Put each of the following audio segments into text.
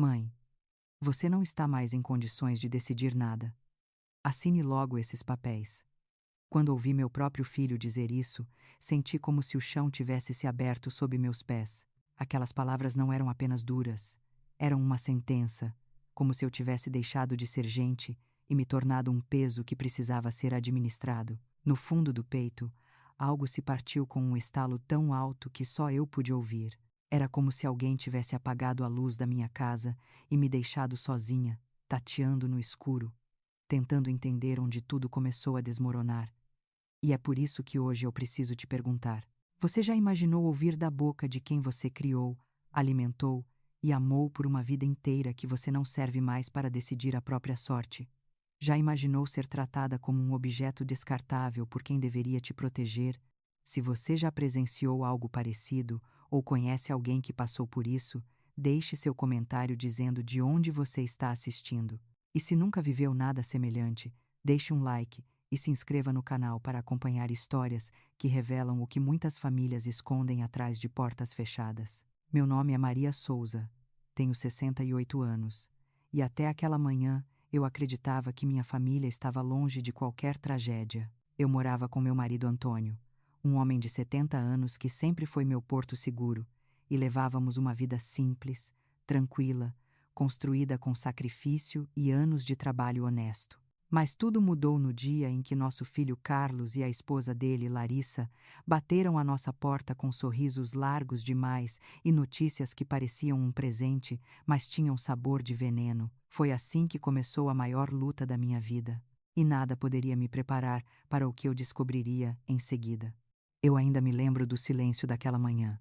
Mãe, você não está mais em condições de decidir nada. Assine logo esses papéis. Quando ouvi meu próprio filho dizer isso, senti como se o chão tivesse se aberto sob meus pés. Aquelas palavras não eram apenas duras, eram uma sentença, como se eu tivesse deixado de ser gente e me tornado um peso que precisava ser administrado. No fundo do peito, algo se partiu com um estalo tão alto que só eu pude ouvir. Era como se alguém tivesse apagado a luz da minha casa e me deixado sozinha, tateando no escuro, tentando entender onde tudo começou a desmoronar. E é por isso que hoje eu preciso te perguntar: você já imaginou ouvir da boca de quem você criou, alimentou e amou por uma vida inteira que você não serve mais para decidir a própria sorte? Já imaginou ser tratada como um objeto descartável por quem deveria te proteger? Se você já presenciou algo parecido ou conhece alguém que passou por isso, deixe seu comentário dizendo de onde você está assistindo. E se nunca viveu nada semelhante, deixe um like e se inscreva no canal para acompanhar histórias que revelam o que muitas famílias escondem atrás de portas fechadas. Meu nome é Maria Souza, tenho 68 anos, e até aquela manhã eu acreditava que minha família estava longe de qualquer tragédia. Eu morava com meu marido Antônio, um homem de 70 anos que sempre foi meu porto seguro, e levávamos uma vida simples, tranquila, construída com sacrifício e anos de trabalho honesto. Mas tudo mudou no dia em que nosso filho Carlos e a esposa dele, Larissa, bateram à nossa porta com sorrisos largos demais e notícias que pareciam um presente, mas tinham sabor de veneno. Foi assim que começou a maior luta da minha vida. E nada poderia me preparar para o que eu descobriria em seguida. Eu ainda me lembro do silêncio daquela manhã.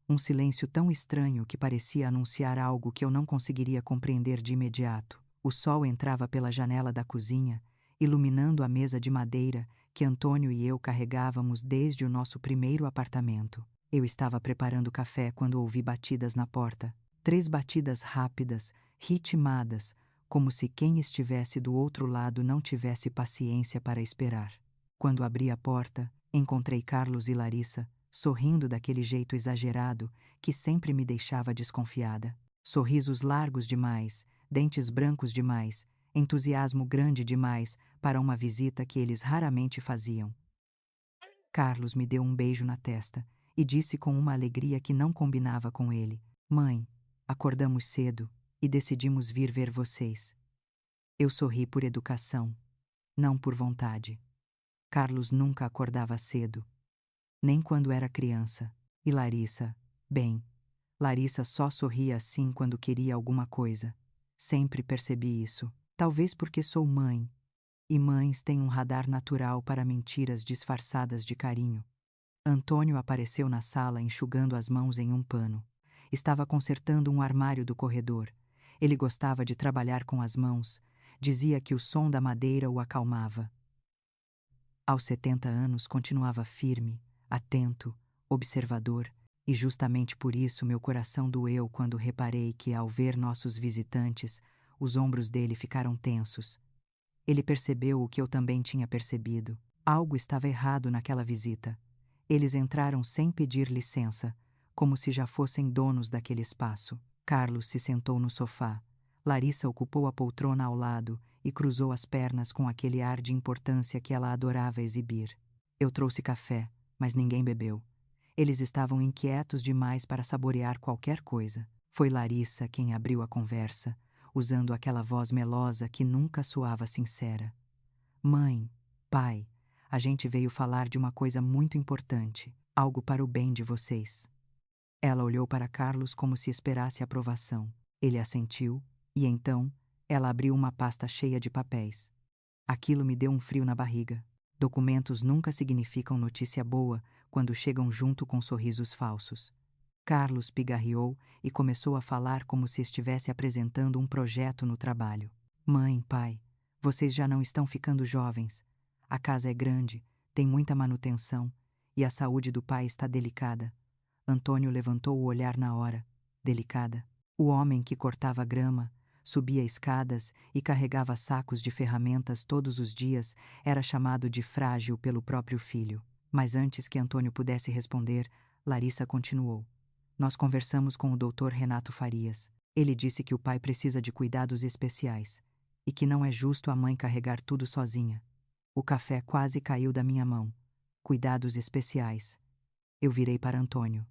Um silêncio tão estranho que parecia anunciar algo que eu não conseguiria compreender de imediato. O sol entrava pela janela da cozinha, iluminando a mesa de madeira que Antônio e eu carregávamos desde o nosso primeiro apartamento. Eu estava preparando café quando ouvi batidas na porta. 3 batidas rápidas, ritmadas, como se quem estivesse do outro lado não tivesse paciência para esperar. Quando abri a porta, encontrei Carlos e Larissa, sorrindo daquele jeito exagerado que sempre me deixava desconfiada. Sorrisos largos demais, dentes brancos demais, entusiasmo grande demais para uma visita que eles raramente faziam. Carlos me deu um beijo na testa e disse com uma alegria que não combinava com ele: Mãe, acordamos cedo e decidimos vir ver vocês. Eu sorri por educação, não por vontade. Carlos nunca acordava cedo, nem quando era criança. E Larissa, bem, Larissa só sorria assim quando queria alguma coisa. Sempre percebi isso. Talvez porque sou mãe, e mães têm um radar natural para mentiras disfarçadas de carinho. Antônio apareceu na sala enxugando as mãos em um pano. Estava consertando um armário do corredor. Ele gostava de trabalhar com as mãos. Dizia que o som da madeira o acalmava. Aos 70 anos continuava firme, atento, observador, e justamente por isso meu coração doeu quando reparei que, ao ver nossos visitantes, os ombros dele ficaram tensos. Ele percebeu o que eu também tinha percebido. Algo estava errado naquela visita. Eles entraram sem pedir licença, como se já fossem donos daquele espaço. Carlos se sentou no sofá. Larissa ocupou a poltrona ao lado e cruzou as pernas com aquele ar de importância que ela adorava exibir. Eu trouxe café, mas ninguém bebeu. Eles estavam inquietos demais para saborear qualquer coisa. Foi Larissa quem abriu a conversa, usando aquela voz melosa que nunca soava sincera. Mãe, pai, a gente veio falar de uma coisa muito importante, algo para o bem de vocês. Ela olhou para Carlos como se esperasse aprovação. Ele assentiu, e então ela abriu uma pasta cheia de papéis. Aquilo me deu um frio na barriga. Documentos nunca significam notícia boa quando chegam junto com sorrisos falsos. Carlos pigarreou e começou a falar como se estivesse apresentando um projeto no trabalho. Mãe, pai, vocês já não estão ficando jovens. A casa é grande, tem muita manutenção, e a saúde do pai está delicada. Antônio levantou o olhar na hora. Delicada. O homem que cortava grama, subia escadas e carregava sacos de ferramentas todos os dias era chamado de frágil pelo próprio filho. Mas antes que Antônio pudesse responder, Larissa continuou. Nós conversamos com o Dr. Renato Farias. Ele disse que o pai precisa de cuidados especiais e que não é justo a mãe carregar tudo sozinha. O café quase caiu da minha mão. Cuidados especiais. Eu virei para Antônio.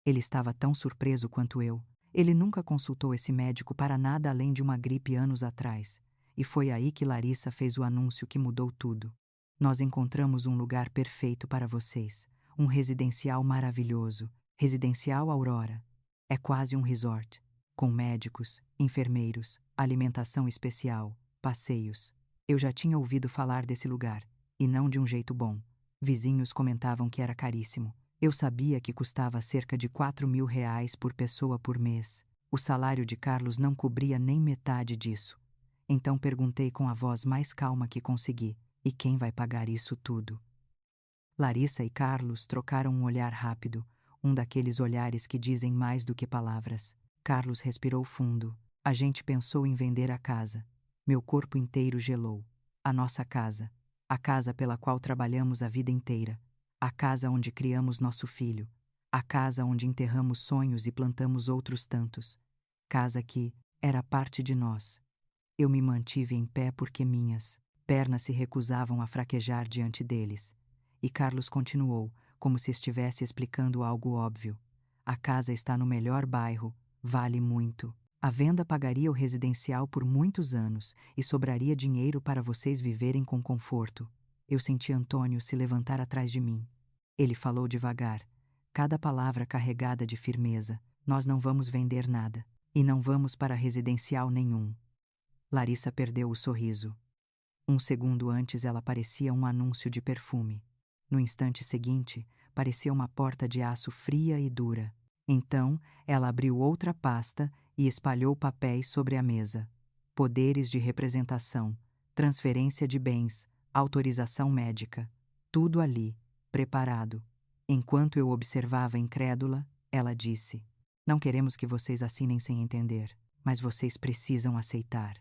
Ele estava tão surpreso quanto eu. Ele nunca consultou esse médico para nada além de uma gripe anos atrás. E foi aí que Larissa fez o anúncio que mudou tudo. Nós encontramos um lugar perfeito para vocês. Um residencial maravilhoso. Residencial Aurora. É quase um resort. Com médicos, enfermeiros, alimentação especial, passeios. Eu já tinha ouvido falar desse lugar, e não de um jeito bom. Vizinhos comentavam que era caríssimo. Eu sabia que custava cerca de R$ 4.000 por pessoa por mês. O salário de Carlos não cobria nem metade disso. Então perguntei com a voz mais calma que consegui: e quem vai pagar isso tudo? Larissa e Carlos trocaram um olhar rápido, um daqueles olhares que dizem mais do que palavras. Carlos respirou fundo. A gente pensou em vender a casa. Meu corpo inteiro gelou. A nossa casa. A casa pela qual trabalhamos a vida inteira. A casa onde criamos nosso filho. A casa onde enterramos sonhos e plantamos outros tantos. Casa que era parte de nós. Eu me mantive em pé porque minhas pernas se recusavam a fraquejar diante deles. E Carlos continuou, como se estivesse explicando algo óbvio. A casa está no melhor bairro, vale muito. A venda pagaria o residencial por muitos anos e sobraria dinheiro para vocês viverem com conforto. Eu senti Antônio se levantar atrás de mim. Ele falou devagar, cada palavra carregada de firmeza. Nós não vamos vender nada. E não vamos para residencial nenhum. Larissa perdeu o sorriso. Um segundo antes ela parecia um anúncio de perfume. No instante seguinte, parecia uma porta de aço fria e dura. Então, ela abriu outra pasta e espalhou papéis sobre a mesa. Poderes de representação, transferência de bens, autorização médica. Tudo ali, preparado. Enquanto eu observava incrédula, ela disse: não queremos que vocês assinem sem entender, mas vocês precisam aceitar.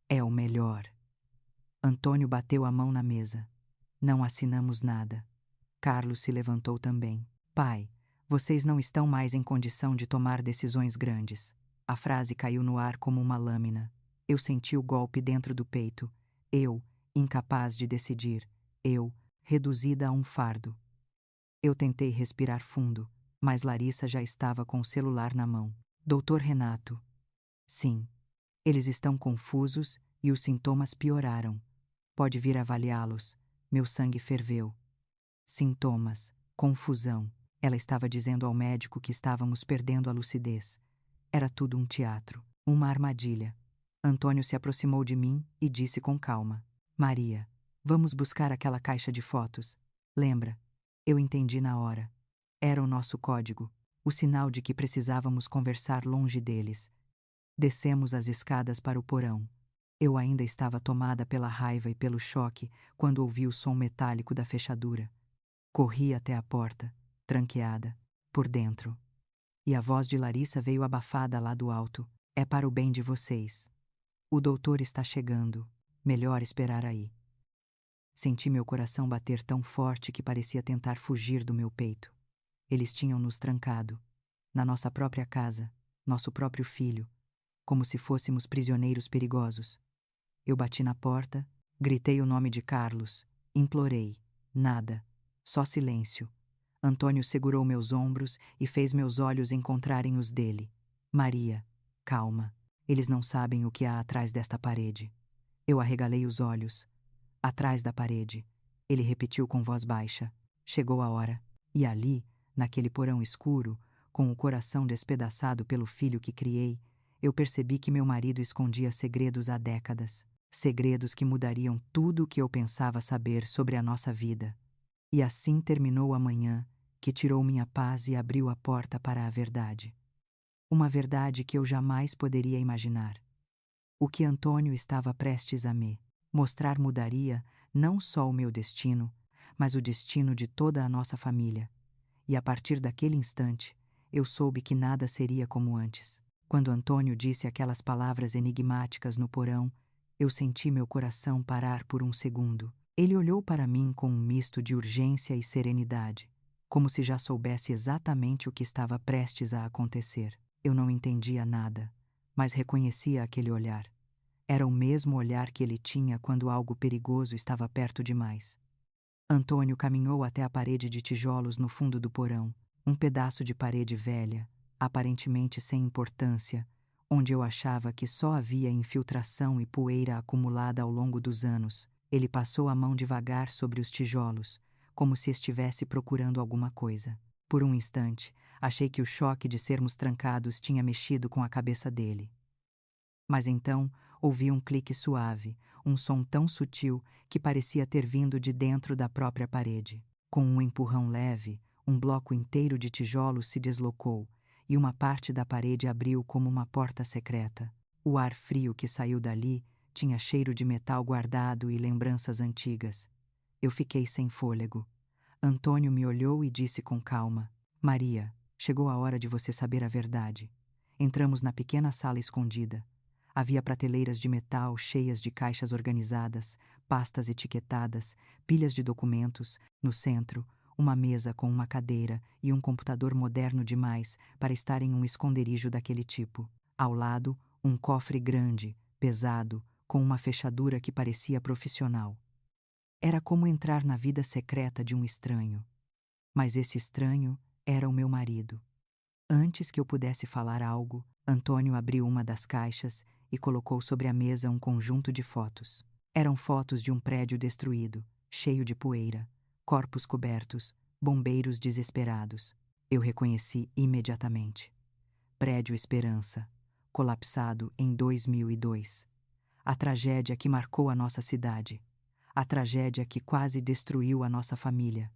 É o melhor. Antônio bateu a mão na mesa. Não assinamos nada. Carlos se levantou também. Pai, vocês não estão mais em condição de tomar decisões grandes. A frase caiu no ar como uma lâmina. Eu senti o golpe dentro do peito. Eu, incapaz de decidir. Eu, reduzida a um fardo. Eu tentei respirar fundo, mas Larissa já estava com o celular na mão. Doutor Renato. Sim. Eles estão confusos e os sintomas pioraram. Pode vir avaliá-los. Meu sangue ferveu. Sintomas, confusão. Ela estava dizendo ao médico que estávamos perdendo a lucidez. Era tudo um teatro, uma armadilha. Antônio se aproximou de mim e disse com calma: Maria, vamos buscar aquela caixa de fotos. Lembra? Eu entendi na hora. Era o nosso código, o sinal de que precisávamos conversar longe deles. Descemos as escadas para o porão. Eu ainda estava tomada pela raiva e pelo choque quando ouvi o som metálico da fechadura. Corri até a porta, tranqueada, por dentro. E a voz de Larissa veio abafada lá do alto. É para o bem de vocês. O doutor está chegando. Melhor esperar aí. Senti meu coração bater tão forte que parecia tentar fugir do meu peito. Eles tinham nos trancado. Na nossa própria casa, nosso próprio filho, como se fôssemos prisioneiros perigosos. Eu bati na porta, gritei o nome de Carlos, implorei. Nada. Só silêncio. Antônio segurou meus ombros e fez meus olhos encontrarem os dele. Maria, calma. Eles não sabem o que há atrás desta parede. Eu arregalei os olhos. Atrás da parede. Ele repetiu com voz baixa. Chegou a hora. E ali, naquele porão escuro, com o coração despedaçado pelo filho que criei, eu percebi que meu marido escondia segredos há décadas. Segredos que mudariam tudo o que eu pensava saber sobre a nossa vida. E assim terminou a manhã, que tirou minha paz e abriu a porta para a verdade. Uma verdade que eu jamais poderia imaginar. O que Antônio estava prestes a me mostrar mudaria não só o meu destino, mas o destino de toda a nossa família. E a partir daquele instante, eu soube que nada seria como antes. Quando Antônio disse aquelas palavras enigmáticas no porão, eu senti meu coração parar por um segundo. Ele olhou para mim com um misto de urgência e serenidade, como se já soubesse exatamente o que estava prestes a acontecer. Eu não entendia nada, mas reconhecia aquele olhar. Era o mesmo olhar que ele tinha quando algo perigoso estava perto demais. Antônio caminhou até a parede de tijolos no fundo do porão, um pedaço de parede velha, aparentemente sem importância, onde eu achava que só havia infiltração e poeira acumulada ao longo dos anos. Ele passou a mão devagar sobre os tijolos, como se estivesse procurando alguma coisa. Por um instante, achei que o choque de sermos trancados tinha mexido com a cabeça dele. Mas então ouvi um clique suave, um som tão sutil que parecia ter vindo de dentro da própria parede. Com um empurrão leve, um bloco inteiro de tijolos se deslocou e uma parte da parede abriu como uma porta secreta. O ar frio que saiu dali tinha cheiro de metal guardado e lembranças antigas. Eu fiquei sem fôlego. Antônio me olhou e disse com calma: Maria, chegou a hora de você saber a verdade. Entramos na pequena sala escondida. Havia prateleiras de metal cheias de caixas organizadas, pastas etiquetadas, pilhas de documentos. No centro, uma mesa com uma cadeira e um computador moderno demais para estar em um esconderijo daquele tipo. Ao lado, um cofre grande, pesado, com uma fechadura que parecia profissional. Era como entrar na vida secreta de um estranho. Mas esse estranho era o meu marido. Antes que eu pudesse falar algo, Antônio abriu uma das caixas e colocou sobre a mesa um conjunto de fotos. Eram fotos de um prédio destruído, cheio de poeira, corpos cobertos, bombeiros desesperados. Eu reconheci imediatamente. Prédio Esperança, colapsado em 2002. A tragédia que marcou a nossa cidade. A tragédia que quase destruiu a nossa família.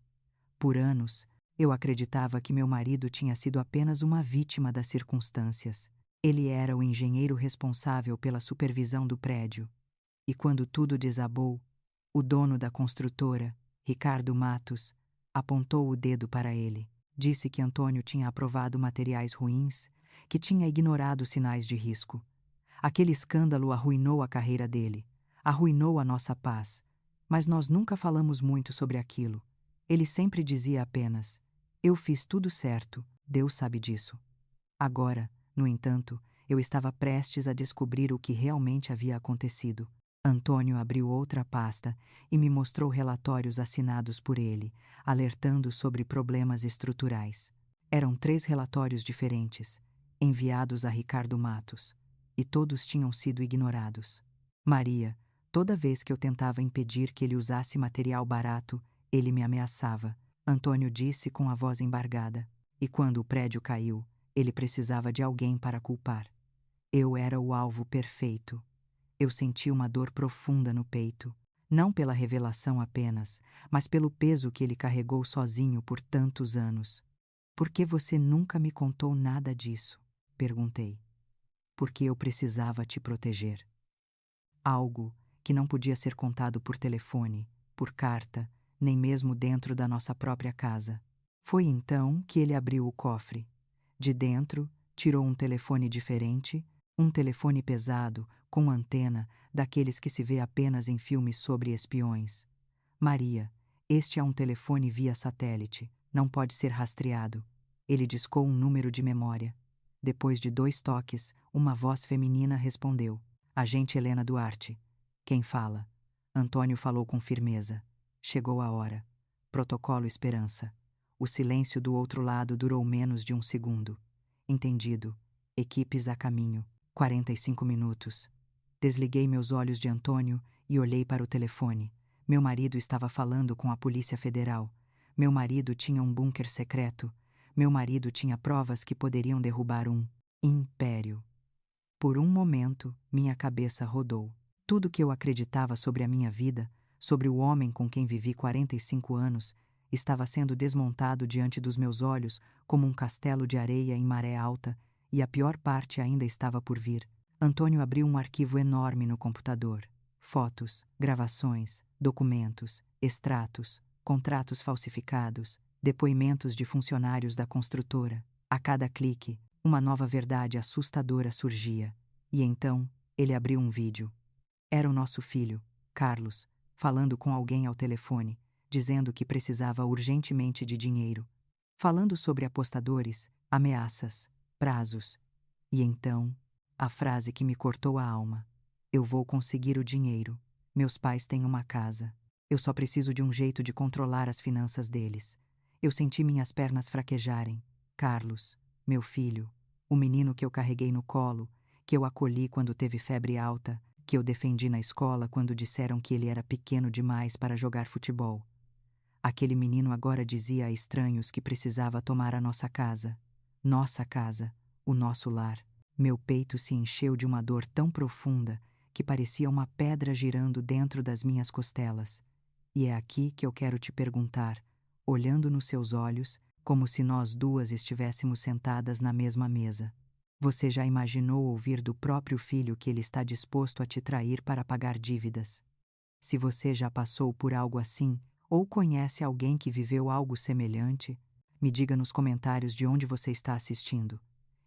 Por anos, eu acreditava que meu marido tinha sido apenas uma vítima das circunstâncias. Ele era o engenheiro responsável pela supervisão do prédio. E quando tudo desabou, o dono da construtora, Ricardo Matos, apontou o dedo para ele. Disse que Antônio tinha aprovado materiais ruins, que tinha ignorado sinais de risco. Aquele escândalo arruinou a carreira dele, arruinou a nossa paz. Mas nós nunca falamos muito sobre aquilo. Ele sempre dizia apenas: eu fiz tudo certo, Deus sabe disso. Agora, no entanto, eu estava prestes a descobrir o que realmente havia acontecido. Antônio abriu outra pasta e me mostrou relatórios assinados por ele, alertando sobre problemas estruturais. Eram 3 relatórios diferentes, enviados a Ricardo Matos, e todos tinham sido ignorados. Maria, toda vez que eu tentava impedir que ele usasse material barato, ele me ameaçava. Antônio disse com a voz embargada. E quando o prédio caiu, ele precisava de alguém para culpar. Eu era o alvo perfeito. Eu senti uma dor profunda no peito, não pela revelação apenas, mas pelo peso que ele carregou sozinho por tantos anos. Por que você nunca me contou nada disso? Perguntei. Porque eu precisava te proteger. Algo que não podia ser contado por telefone, por carta, nem mesmo dentro da nossa própria casa. Foi então que ele abriu o cofre. De dentro, tirou um telefone diferente, um telefone pesado, com antena, daqueles que se vê apenas em filmes sobre espiões. Maria, este é um telefone via satélite, não pode ser rastreado. Ele discou um número de memória. Depois de 2 toques, uma voz feminina respondeu. Agente Helena Duarte. Quem fala? Antônio falou com firmeza. Chegou a hora. Protocolo Esperança. O silêncio do outro lado durou menos de 1 segundo. Entendido. Equipes a caminho. 45 minutos. Desliguei meus olhos de Antônio e olhei para o telefone. Meu marido estava falando com a Polícia Federal. Meu marido tinha um bunker secreto. Meu marido tinha provas que poderiam derrubar um império. Por um momento, minha cabeça rodou. Tudo que eu acreditava sobre a minha vida, sobre o homem com quem vivi 45 anos, estava sendo desmontado diante dos meus olhos como um castelo de areia em maré alta, e a pior parte ainda estava por vir. Antônio abriu um arquivo enorme no computador. Fotos, gravações, documentos, extratos, contratos falsificados, depoimentos de funcionários da construtora. A cada clique, uma nova verdade assustadora surgia. E então, ele abriu um vídeo. Era o nosso filho, Carlos, falando com alguém ao telefone, dizendo que precisava urgentemente de dinheiro. Falando sobre apostadores, ameaças, prazos. E então, A frase que me cortou a alma. Eu vou conseguir o dinheiro. Meus pais têm uma casa. Eu só preciso de um jeito de controlar as finanças deles. Eu senti minhas pernas fraquejarem. Carlos, meu filho, o menino que eu carreguei no colo, que eu acolhi quando teve febre alta, que eu defendi na escola quando disseram que ele era pequeno demais para jogar futebol. Aquele menino agora dizia a estranhos que precisava tomar a nossa casa, o nosso lar. Meu peito se encheu de uma dor tão profunda que parecia uma pedra girando dentro das minhas costelas. E é aqui que eu quero te perguntar, olhando nos seus olhos, como se nós duas estivéssemos sentadas na mesma mesa. Você já imaginou ouvir do próprio filho que ele está disposto a te trair para pagar dívidas? Se você já passou por algo assim, ou conhece alguém que viveu algo semelhante, me diga nos comentários de onde você está assistindo.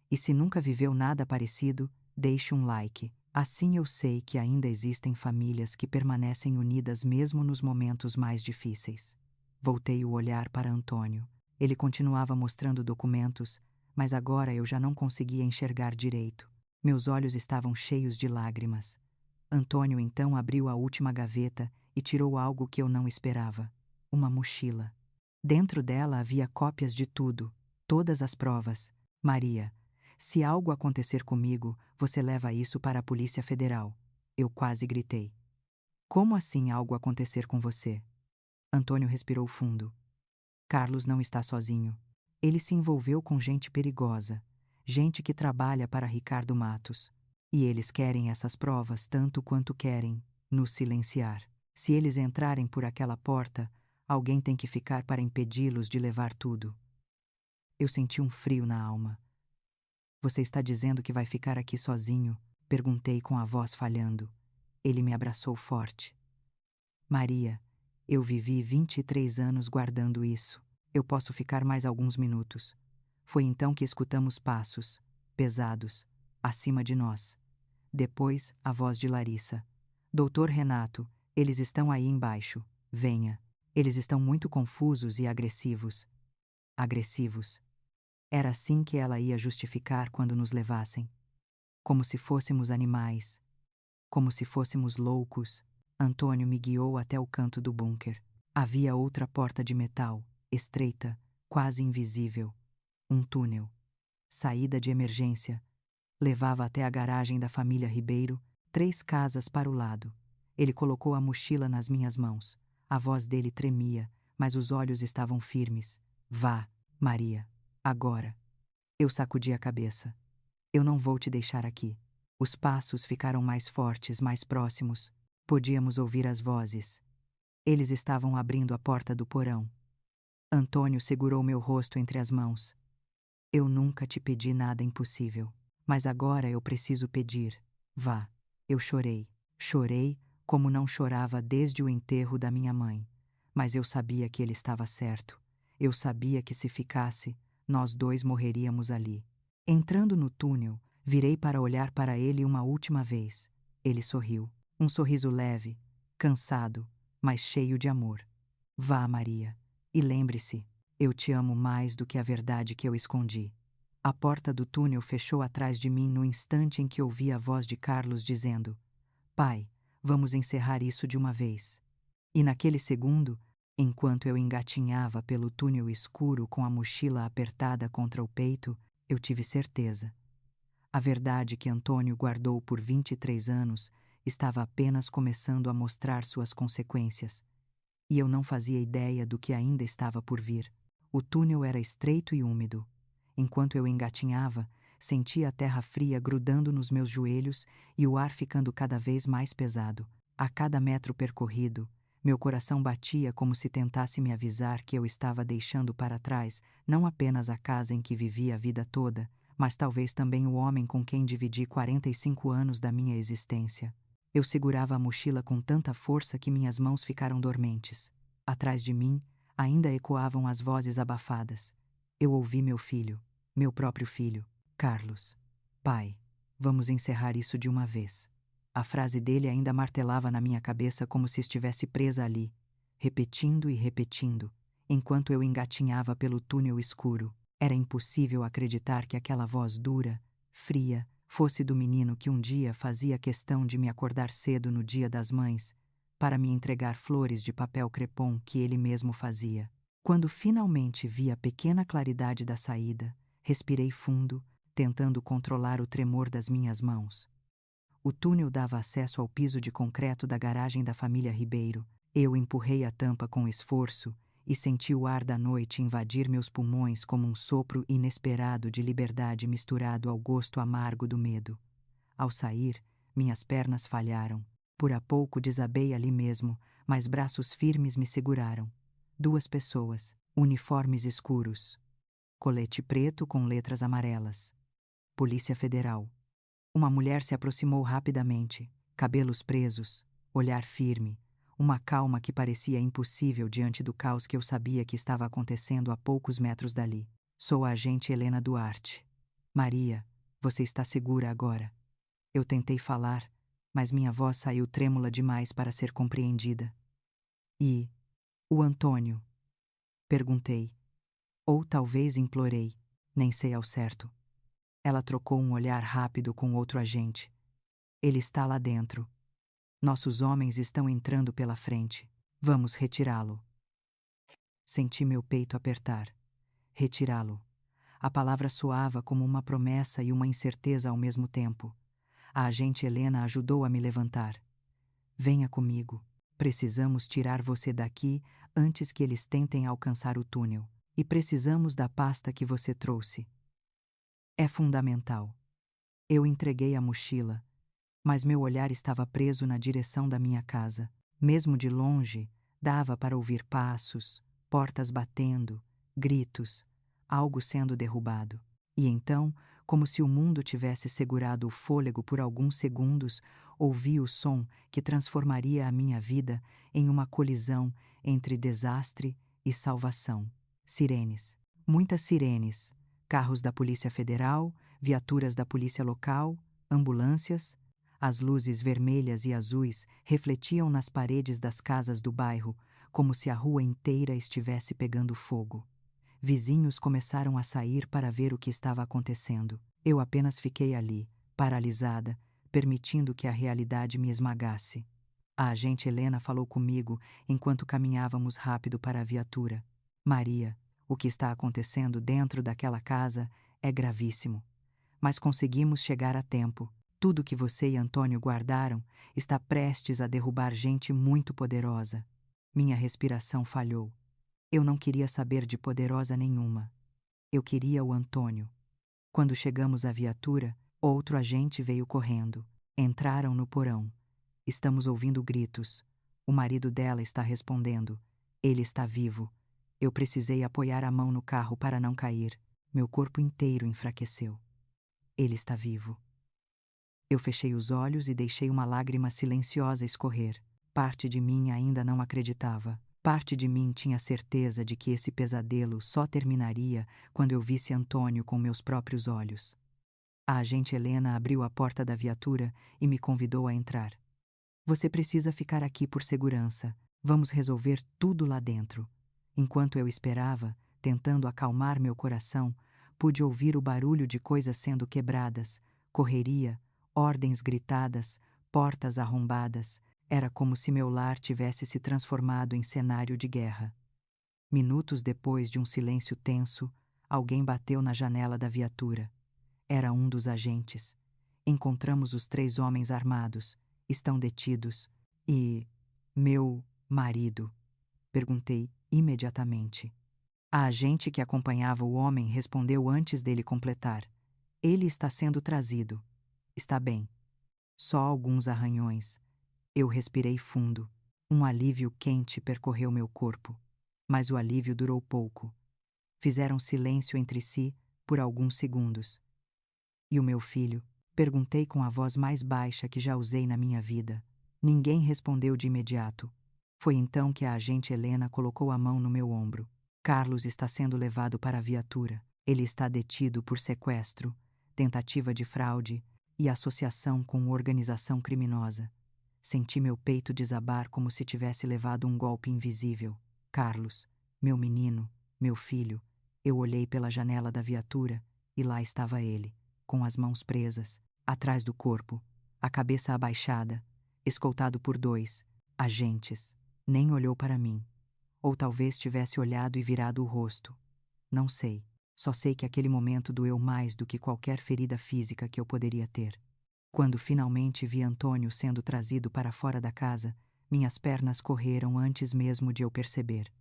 E se nunca viveu nada parecido, deixe um like. Assim eu sei que ainda existem famílias que permanecem unidas mesmo nos momentos mais difíceis. Voltei o olhar para Antônio. Ele continuava mostrando documentos, mas agora eu já não conseguia enxergar direito. Meus olhos estavam cheios de lágrimas. Antônio então abriu a última gaveta e tirou algo que eu não esperava. Uma mochila. Dentro dela havia cópias de tudo, todas as provas. Maria, se algo acontecer comigo, você leva isso para a Polícia Federal. Eu quase gritei. Como assim algo acontecer com você? Antônio respirou fundo. Carlos não está sozinho. Ele se envolveu com gente perigosa, gente que trabalha para Ricardo Matos. E eles querem essas provas tanto quanto querem nos silenciar. Se eles entrarem por aquela porta, alguém tem que ficar para impedi-los de levar tudo. Eu senti um frio na alma. Você está dizendo que vai ficar aqui sozinho? Perguntei com a voz falhando. Ele me abraçou forte. Maria, eu vivi 23 anos guardando isso. Eu posso ficar mais alguns minutos. Foi então que escutamos passos, pesados, acima de nós. Depois, a voz de Larissa. Doutor Renato, eles estão aí embaixo. Venha. Eles estão muito confusos e agressivos. Agressivos. Era assim que ela ia justificar quando nos levassem. Como se fôssemos animais. Como se fôssemos loucos. Antônio me guiou até o canto do bunker. Havia outra porta de metal, estreita, quase invisível. Um túnel. Saída de emergência. Levava até a garagem da família Ribeiro, 3 casas para o lado. Ele colocou a mochila nas minhas mãos. A voz dele tremia, mas os olhos estavam firmes. Vá, Maria. Agora. Eu sacudi a cabeça. Eu não vou te deixar aqui. Os passos ficaram mais fortes, mais próximos. Podíamos ouvir as vozes. Eles estavam abrindo a porta do porão. Antônio segurou meu rosto entre as mãos. Eu nunca te pedi nada impossível. Mas agora eu preciso pedir. Vá. Eu chorei. Chorei como não chorava desde o enterro da minha mãe. Mas eu sabia que ele estava certo. Eu sabia que se ficasse, nós dois morreríamos ali. Entrando no túnel, virei para olhar para ele uma última vez. Ele sorriu. Um sorriso leve, cansado, mas cheio de amor. Vá, Maria. E lembre-se, eu te amo mais do que a verdade que eu escondi. A porta do túnel fechou atrás de mim no instante em que ouvi a voz de Carlos dizendo: Pai, vamos encerrar isso de uma vez. E naquele segundo, enquanto eu engatinhava pelo túnel escuro com a mochila apertada contra o peito, eu tive certeza. A verdade que Antônio guardou por 23 anos estava apenas começando a mostrar suas consequências. E eu não fazia ideia do que ainda estava por vir. O túnel era estreito e úmido. Enquanto eu engatinhava, sentia a terra fria grudando nos meus joelhos e o ar ficando cada vez mais pesado. A cada metro percorrido, meu coração batia como se tentasse me avisar que eu estava deixando para trás não apenas a casa em que vivi a vida toda, mas talvez também o homem com quem dividi 45 anos da minha existência. Eu segurava a mochila com tanta força que minhas mãos ficaram dormentes. Atrás de mim, ainda ecoavam as vozes abafadas. Eu ouvi meu filho, meu próprio filho, Carlos. Pai, vamos encerrar isso de uma vez. A frase dele ainda martelava na minha cabeça como se estivesse presa ali, repetindo e repetindo, enquanto eu engatinhava pelo túnel escuro. Era impossível acreditar que aquela voz dura, fria, Fosse do menino que um dia fazia questão de me acordar cedo no Dia das Mães, para me entregar flores de papel crepom que ele mesmo fazia. Quando finalmente vi a pequena claridade da saída, respirei fundo, tentando controlar o tremor das minhas mãos. O túnel dava acesso ao piso de concreto da garagem da família Ribeiro. Eu empurrei a tampa com esforço e senti o ar da noite invadir meus pulmões como um sopro inesperado de liberdade misturado ao gosto amargo do medo. Ao sair, minhas pernas falharam. Por há pouco desabei ali mesmo, mas braços firmes me seguraram. 2 pessoas, uniformes escuros. Colete preto com letras amarelas. Polícia Federal. Uma mulher se aproximou rapidamente, cabelos presos, olhar firme, uma calma que parecia impossível diante do caos que eu sabia que estava acontecendo a poucos metros dali. Sou a agente Helena Duarte. Maria, você está segura agora. Eu tentei falar, mas minha voz saiu trêmula demais para ser compreendida. E o Antônio? Perguntei. Ou talvez implorei, nem sei ao certo. Ela trocou um olhar rápido com outro agente. Ele está lá dentro. Nossos homens estão entrando pela frente. Vamos retirá-lo. Senti meu peito apertar. Retirá-lo. A palavra soava como uma promessa e uma incerteza ao mesmo tempo. A agente Helena ajudou a me levantar. Venha comigo. Precisamos tirar você daqui antes que eles tentem alcançar o túnel. E precisamos da pasta que você trouxe. É fundamental. Eu entreguei a mochila, mas meu olhar estava preso na direção da minha casa. Mesmo de longe, dava para ouvir passos, portas batendo, gritos, algo sendo derrubado. E então, como se o mundo tivesse segurado o fôlego por alguns segundos, ouvi o som que transformaria a minha vida em uma colisão entre desastre e salvação. Sirenes. Muitas sirenes. Carros da Polícia Federal, viaturas da polícia local, ambulâncias. As luzes vermelhas e azuis refletiam nas paredes das casas do bairro, como se a rua inteira estivesse pegando fogo. Vizinhos começaram a sair para ver o que estava acontecendo. Eu apenas fiquei ali, paralisada, permitindo que a realidade me esmagasse. A agente Helena falou comigo enquanto caminhávamos rápido para a viatura. Maria, o que está acontecendo dentro daquela casa é gravíssimo. Mas conseguimos chegar a tempo. Tudo que você e Antônio guardaram está prestes a derrubar gente muito poderosa. Minha respiração falhou. Eu não queria saber de poderosa nenhuma. Eu queria o Antônio. Quando chegamos à viatura, outro agente veio correndo. Entraram no porão. Estamos ouvindo gritos. O marido dela está respondendo. Ele está vivo. Eu precisei apoiar a mão no carro para não cair. Meu corpo inteiro enfraqueceu. Ele está vivo. Eu fechei os olhos e deixei uma lágrima silenciosa escorrer. Parte de mim ainda não acreditava. Parte de mim tinha certeza de que esse pesadelo só terminaria quando eu visse Antônio com meus próprios olhos. A agente Helena abriu a porta da viatura e me convidou a entrar. Você precisa ficar aqui por segurança. Vamos resolver tudo lá dentro. Enquanto eu esperava, tentando acalmar meu coração, pude ouvir o barulho de coisas sendo quebradas, correria, ordens gritadas, portas arrombadas. Era como se meu lar tivesse se transformado em cenário de guerra. Minutos depois de um silêncio tenso, alguém bateu na janela da viatura. Era um dos agentes. Encontramos os 3 homens armados. Estão detidos. E... meu marido? Perguntei imediatamente. A agente que acompanhava o homem respondeu antes dele completar. Ele está sendo trazido. Está bem. Só alguns arranhões. Eu respirei fundo. Um alívio quente percorreu meu corpo. Mas o alívio durou pouco. Fizeram silêncio entre si por alguns segundos. E o meu filho? Perguntei com a voz mais baixa que já usei na minha vida. Ninguém respondeu de imediato. Foi então que a agente Helena colocou a mão no meu ombro. Carlos está sendo levado para a viatura. Ele está detido por sequestro, tentativa de fraude e associação com organização criminosa. Senti meu peito desabar como se tivesse levado um golpe invisível. Carlos, meu menino, meu filho. Eu olhei pela janela da viatura e lá estava ele, com as mãos presas, atrás do corpo, a cabeça abaixada, escoltado por 2 agentes. Nem olhou para mim. Ou talvez tivesse olhado e virado o rosto. Não sei. Só sei que aquele momento doeu mais do que qualquer ferida física que eu poderia ter. Quando finalmente vi Antônio sendo trazido para fora da casa, minhas pernas correram antes mesmo de eu perceber.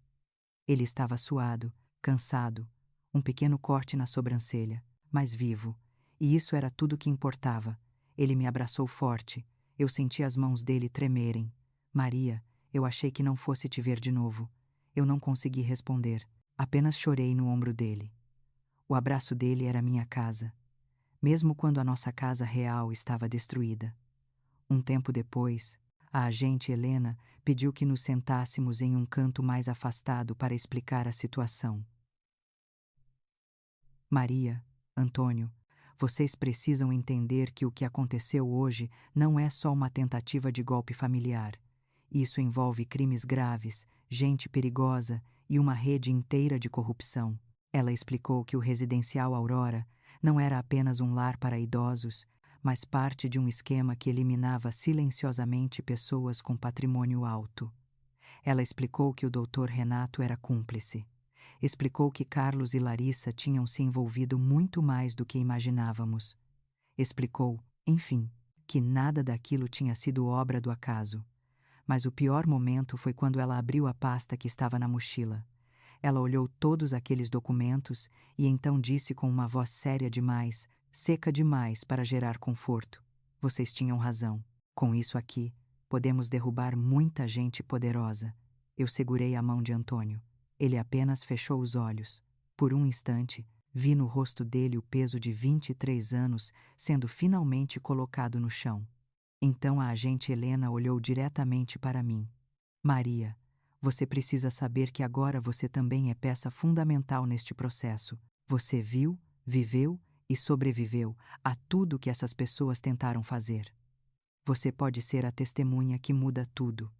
Ele estava suado, cansado, um pequeno corte na sobrancelha, mas vivo, e isso era tudo que importava. Ele me abraçou forte, eu senti as mãos dele tremerem. Maria, eu achei que não fosse te ver de novo. Eu não consegui responder, apenas chorei no ombro dele. O abraço dele era minha casa, mesmo quando a nossa casa real estava destruída. Um tempo depois, a agente Helena pediu que nos sentássemos em um canto mais afastado para explicar a situação. Maria, Antônio, vocês precisam entender que o que aconteceu hoje não é só uma tentativa de golpe familiar. Isso envolve crimes graves, gente perigosa e uma rede inteira de corrupção. Ela explicou que o Residencial Aurora não era apenas um lar para idosos, mas parte de um esquema que eliminava silenciosamente pessoas com patrimônio alto. Ela explicou que o Dr. Renato era cúmplice. Explicou que Carlos e Larissa tinham se envolvido muito mais do que imaginávamos. Explicou, enfim, que nada daquilo tinha sido obra do acaso. Mas o pior momento foi quando ela abriu a pasta que estava na mochila. Ela olhou todos aqueles documentos e então disse com uma voz séria demais, seca demais para gerar conforto: vocês tinham razão. Com isso aqui, podemos derrubar muita gente poderosa. Eu segurei a mão de Antônio. Ele apenas fechou os olhos. Por um instante, vi no rosto dele o peso de 23 anos sendo finalmente colocado no chão. Então a agente Helena olhou diretamente para mim. Maria, você precisa saber que agora você também é peça fundamental neste processo. Você viu, viveu e sobreviveu a tudo que essas pessoas tentaram fazer. Você pode ser a testemunha que muda tudo.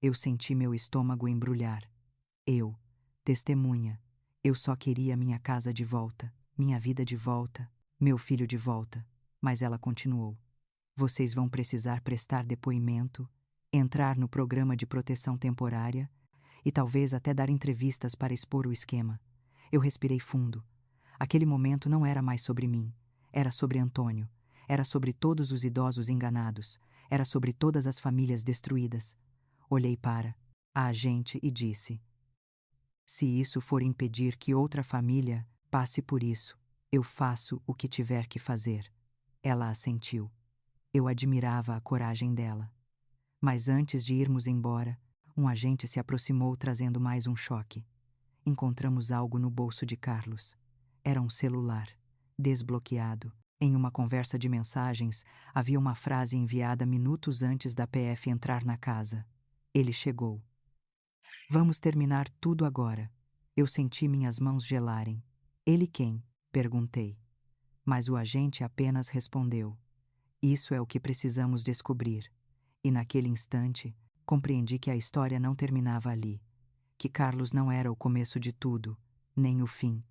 Eu senti meu estômago embrulhar. Testemunha. Eu só queria minha casa de volta, minha vida de volta, meu filho de volta. Mas ela continuou. Vocês vão precisar prestar depoimento, entrar no programa de proteção temporária e talvez até dar entrevistas para expor o esquema. Eu respirei fundo. Aquele momento não era mais sobre mim. Era sobre Antônio. Era sobre todos os idosos enganados. Era sobre todas as famílias destruídas. Olhei para a agente e disse: se isso for impedir que outra família passe por isso, eu faço o que tiver que fazer. Ela assentiu. Eu admirava a coragem dela. Mas antes de irmos embora, um agente se aproximou trazendo mais um choque. Encontramos algo no bolso de Carlos. Era um celular, desbloqueado. Em uma conversa de mensagens, havia uma frase enviada minutos antes da PF entrar na casa. Ele chegou. Vamos terminar tudo agora. Eu senti minhas mãos gelarem. Ele quem? Perguntei. Mas o agente apenas respondeu: isso é o que precisamos descobrir. E naquele instante, compreendi que a história não terminava ali. Que Carlos não era o começo de tudo, nem o fim.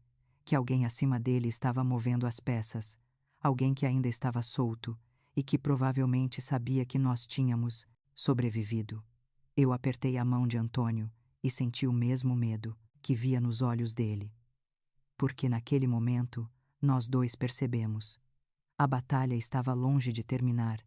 Que alguém acima dele estava movendo as peças. Alguém que ainda estava solto e que provavelmente sabia que nós tínhamos sobrevivido. Eu apertei a mão de Antônio e senti o mesmo medo que via nos olhos dele. Porque naquele momento, nós dois percebemos. A batalha estava longe de terminar,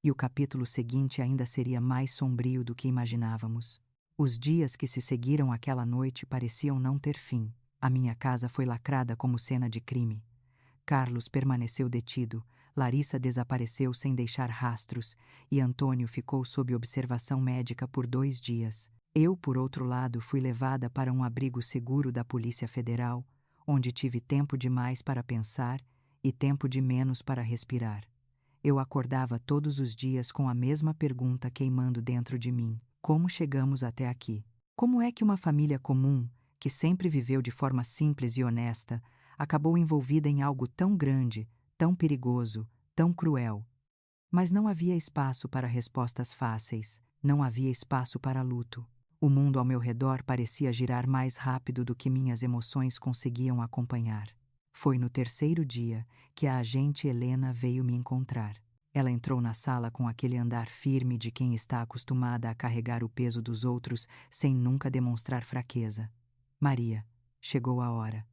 e o capítulo seguinte ainda seria mais sombrio do que imaginávamos. Os dias que se seguiram àquela noite pareciam não ter fim. A minha casa foi lacrada como cena de crime. Carlos permaneceu detido, Larissa desapareceu sem deixar rastros e Antônio ficou sob observação médica por 2 dias. Eu, por outro lado, fui levada para um abrigo seguro da Polícia Federal, onde tive tempo demais para pensar e tempo de menos para respirar. Eu acordava todos os dias com a mesma pergunta queimando dentro de mim: como chegamos até aqui? Como é que uma família comum, que sempre viveu de forma simples e honesta, acabou envolvida em algo tão grande, tão perigoso, tão cruel? Mas não havia espaço para respostas fáceis, não havia espaço para luto. O mundo ao meu redor parecia girar mais rápido do que minhas emoções conseguiam acompanhar. Foi no terceiro dia que a agente Helena veio me encontrar. Ela entrou na sala com aquele andar firme de quem está acostumada a carregar o peso dos outros sem nunca demonstrar fraqueza. Maria, chegou a hora.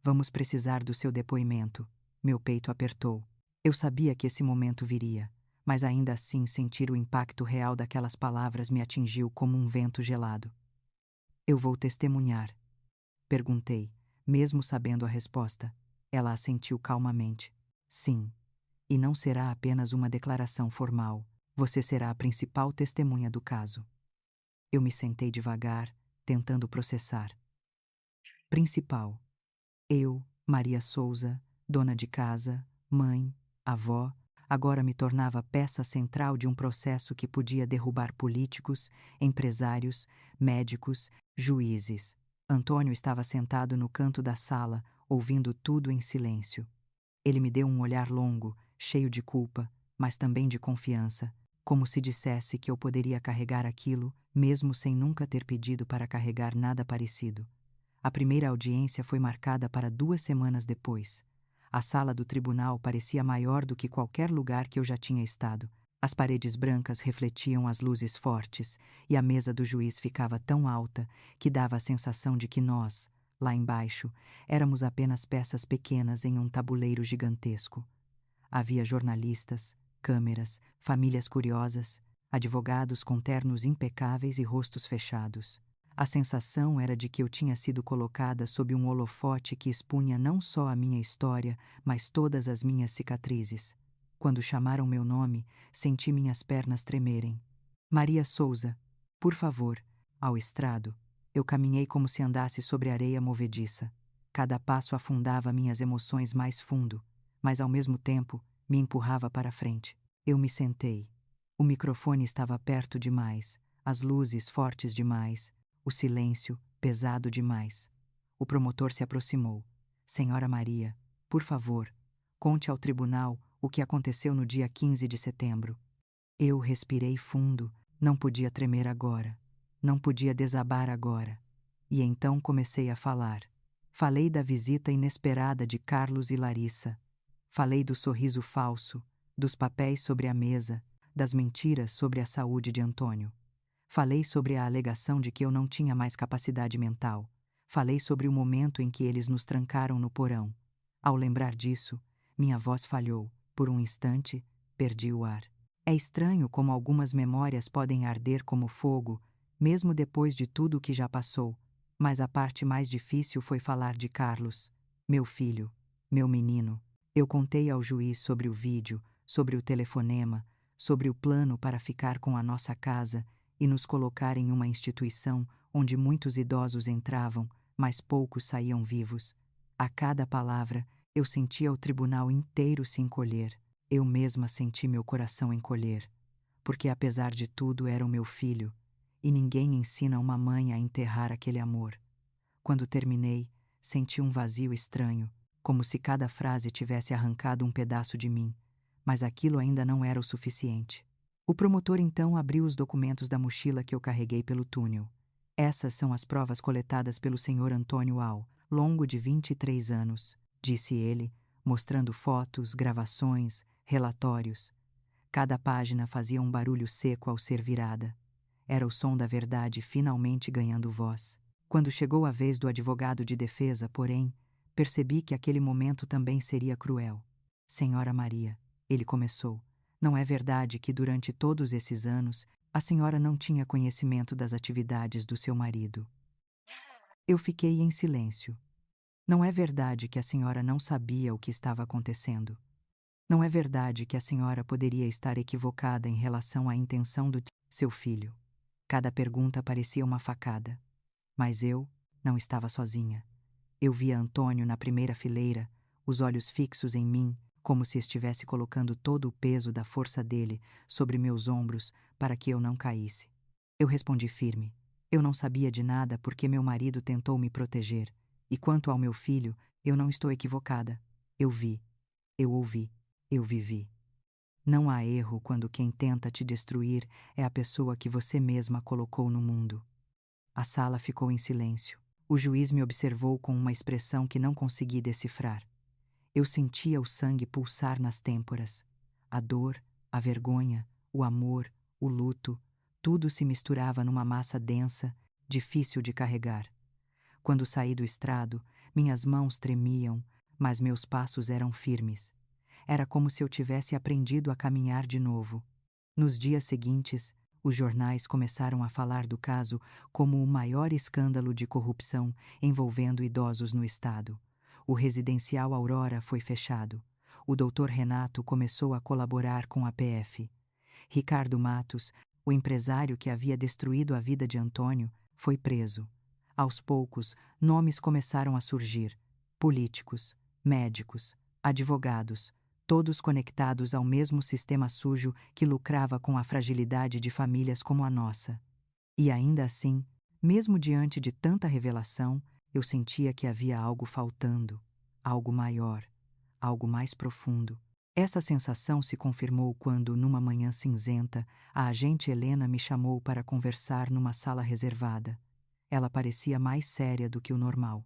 Vamos precisar do seu depoimento. Meu peito apertou. Eu sabia que esse momento viria, mas ainda assim sentir o impacto real daquelas palavras me atingiu como um vento gelado. Eu vou testemunhar? Perguntei, mesmo sabendo a resposta. Ela assentiu calmamente. Sim. E não será apenas uma declaração formal. Você será a principal testemunha do caso. Eu me sentei devagar, tentando processar. Principal. Eu, Maria Souza, dona de casa, mãe, avó, agora me tornava peça central de um processo que podia derrubar políticos, empresários, médicos, juízes. Antônio estava sentado no canto da sala, ouvindo tudo em silêncio. Ele me deu um olhar longo, cheio de culpa, mas também de confiança, como se dissesse que eu poderia carregar aquilo, mesmo sem nunca ter pedido para carregar nada parecido. A primeira audiência foi marcada para 2 semanas depois. A sala do tribunal parecia maior do que qualquer lugar que eu já tinha estado. As paredes brancas refletiam as luzes fortes, e a mesa do juiz ficava tão alta que dava a sensação de que nós, lá embaixo, éramos apenas peças pequenas em um tabuleiro gigantesco. Havia jornalistas, câmeras, famílias curiosas, advogados com ternos impecáveis e rostos fechados. A sensação era de que eu tinha sido colocada sob um holofote que expunha não só a minha história, mas todas as minhas cicatrizes. Quando chamaram meu nome, senti minhas pernas tremerem. Maria Souza, por favor, ao estrado. Eu caminhei como se andasse sobre areia movediça. Cada passo afundava minhas emoções mais fundo, mas ao mesmo tempo me empurrava para frente. Eu me sentei. O microfone estava perto demais, as luzes fortes demais, o silêncio pesado demais. O promotor se aproximou. Senhora Maria, por favor, conte ao tribunal o que aconteceu no dia 15 de setembro. Eu respirei fundo, não podia tremer agora, não podia desabar agora. E então comecei a falar. Falei da visita inesperada de Carlos e Larissa. Falei do sorriso falso, dos papéis sobre a mesa, das mentiras sobre a saúde de Antônio. Falei sobre a alegação de que eu não tinha mais capacidade mental. Falei sobre o momento em que eles nos trancaram no porão. Ao lembrar disso, minha voz falhou. Por um instante, perdi o ar. É estranho como algumas memórias podem arder como fogo, mesmo depois de tudo o que já passou. Mas a parte mais difícil foi falar de Carlos, meu filho, meu menino. Eu contei ao juiz sobre o vídeo, sobre o telefonema, sobre o plano para ficar com a nossa casa e nos colocar em uma instituição onde muitos idosos entravam, mas poucos saíam vivos. A cada palavra, eu sentia o tribunal inteiro se encolher. Eu mesma senti meu coração encolher, porque apesar de tudo era o meu filho, e ninguém ensina uma mãe a enterrar aquele amor. Quando terminei, senti um vazio estranho, como se cada frase tivesse arrancado um pedaço de mim, mas aquilo ainda não era o suficiente. O promotor então abriu os documentos da mochila que eu carreguei pelo túnel. Essas são as provas coletadas pelo Sr. Antônio ao longo de 23 anos, disse ele, mostrando fotos, gravações, relatórios. Cada página fazia um barulho seco ao ser virada. Era o som da verdade finalmente ganhando voz. Quando chegou a vez do advogado de defesa, porém, percebi que aquele momento também seria cruel. Senhora Maria, ele começou, não é verdade que durante todos esses anos a senhora não tinha conhecimento das atividades do seu marido? Eu fiquei em silêncio. Não é verdade que a senhora não sabia o que estava acontecendo? Não é verdade que a senhora poderia estar equivocada em relação à intenção do seu filho? Cada pergunta parecia uma facada. Mas eu não estava sozinha. Eu via Antônio na primeira fileira, os olhos fixos em mim, como se estivesse colocando todo o peso da força dele sobre meus ombros para que eu não caísse. Eu respondi firme. Eu não sabia de nada porque meu marido tentou me proteger. E quanto ao meu filho, eu não estou equivocada. Eu vi, eu ouvi, eu vivi. Não há erro quando quem tenta te destruir é a pessoa que você mesma colocou no mundo. A sala ficou em silêncio. O juiz me observou com uma expressão que não consegui decifrar. Eu sentia o sangue pulsar nas têmporas. A dor, a vergonha, o amor, o luto, tudo se misturava numa massa densa, difícil de carregar. Quando saí do estrado, minhas mãos tremiam, mas meus passos eram firmes. Era como se eu tivesse aprendido a caminhar de novo. Nos dias seguintes, os jornais começaram a falar do caso como o maior escândalo de corrupção envolvendo idosos no estado. O residencial Aurora foi fechado. O Dr. Renato começou a colaborar com a PF. Ricardo Matos, o empresário que havia destruído a vida de Antônio, foi preso. Aos poucos, nomes começaram a surgir: políticos, médicos, advogados, todos conectados ao mesmo sistema sujo que lucrava com a fragilidade de famílias como a nossa. E ainda assim, mesmo diante de tanta revelação, eu sentia que havia algo faltando, algo maior, algo mais profundo. Essa sensação se confirmou quando, numa manhã cinzenta, a agente Helena me chamou para conversar numa sala reservada. Ela parecia mais séria do que o normal.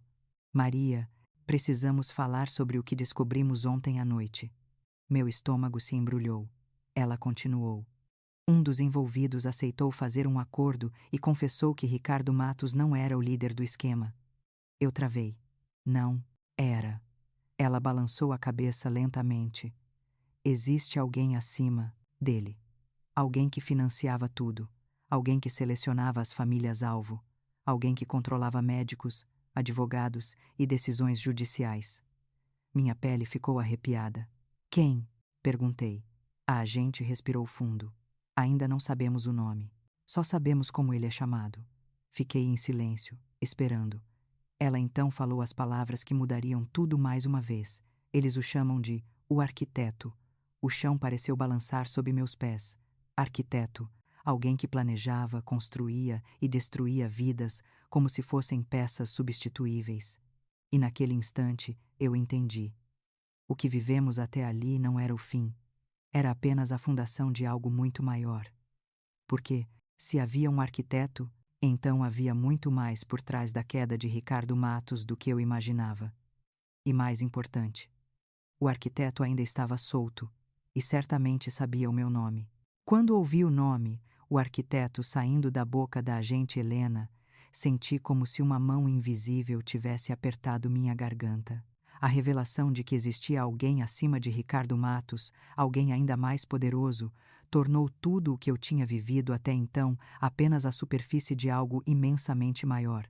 Maria, precisamos falar sobre o que descobrimos ontem à noite. Meu estômago se embrulhou. Ela continuou. Um dos envolvidos aceitou fazer um acordo e confessou que Ricardo Matos não era o líder do esquema. Eu travei. Não, era. Ela balançou a cabeça lentamente. Existe alguém acima dele. Alguém que financiava tudo. Alguém que selecionava as famílias-alvo. Alguém que controlava médicos, advogados e decisões judiciais. Minha pele ficou arrepiada. Quem? Perguntei. A agente respirou fundo. Ainda não sabemos o nome. Só sabemos como ele é chamado. Fiquei em silêncio, esperando. Ela então falou as palavras que mudariam tudo mais uma vez. Eles o chamam de o arquiteto. O chão pareceu balançar sob meus pés. Arquiteto, alguém que planejava, construía e destruía vidas como se fossem peças substituíveis. E naquele instante eu entendi. O que vivemos até ali não era o fim. Era apenas a fundação de algo muito maior. Porque, se havia um arquiteto, então havia muito mais por trás da queda de Ricardo Matos do que eu imaginava. E mais importante, o arquiteto ainda estava solto, e certamente sabia o meu nome. Quando ouvi o nome, o arquiteto saindo da boca da agente Helena, senti como se uma mão invisível tivesse apertado minha garganta. A revelação de que existia alguém acima de Ricardo Matos, alguém ainda mais poderoso, tornou tudo o que eu tinha vivido até então apenas a superfície de algo imensamente maior.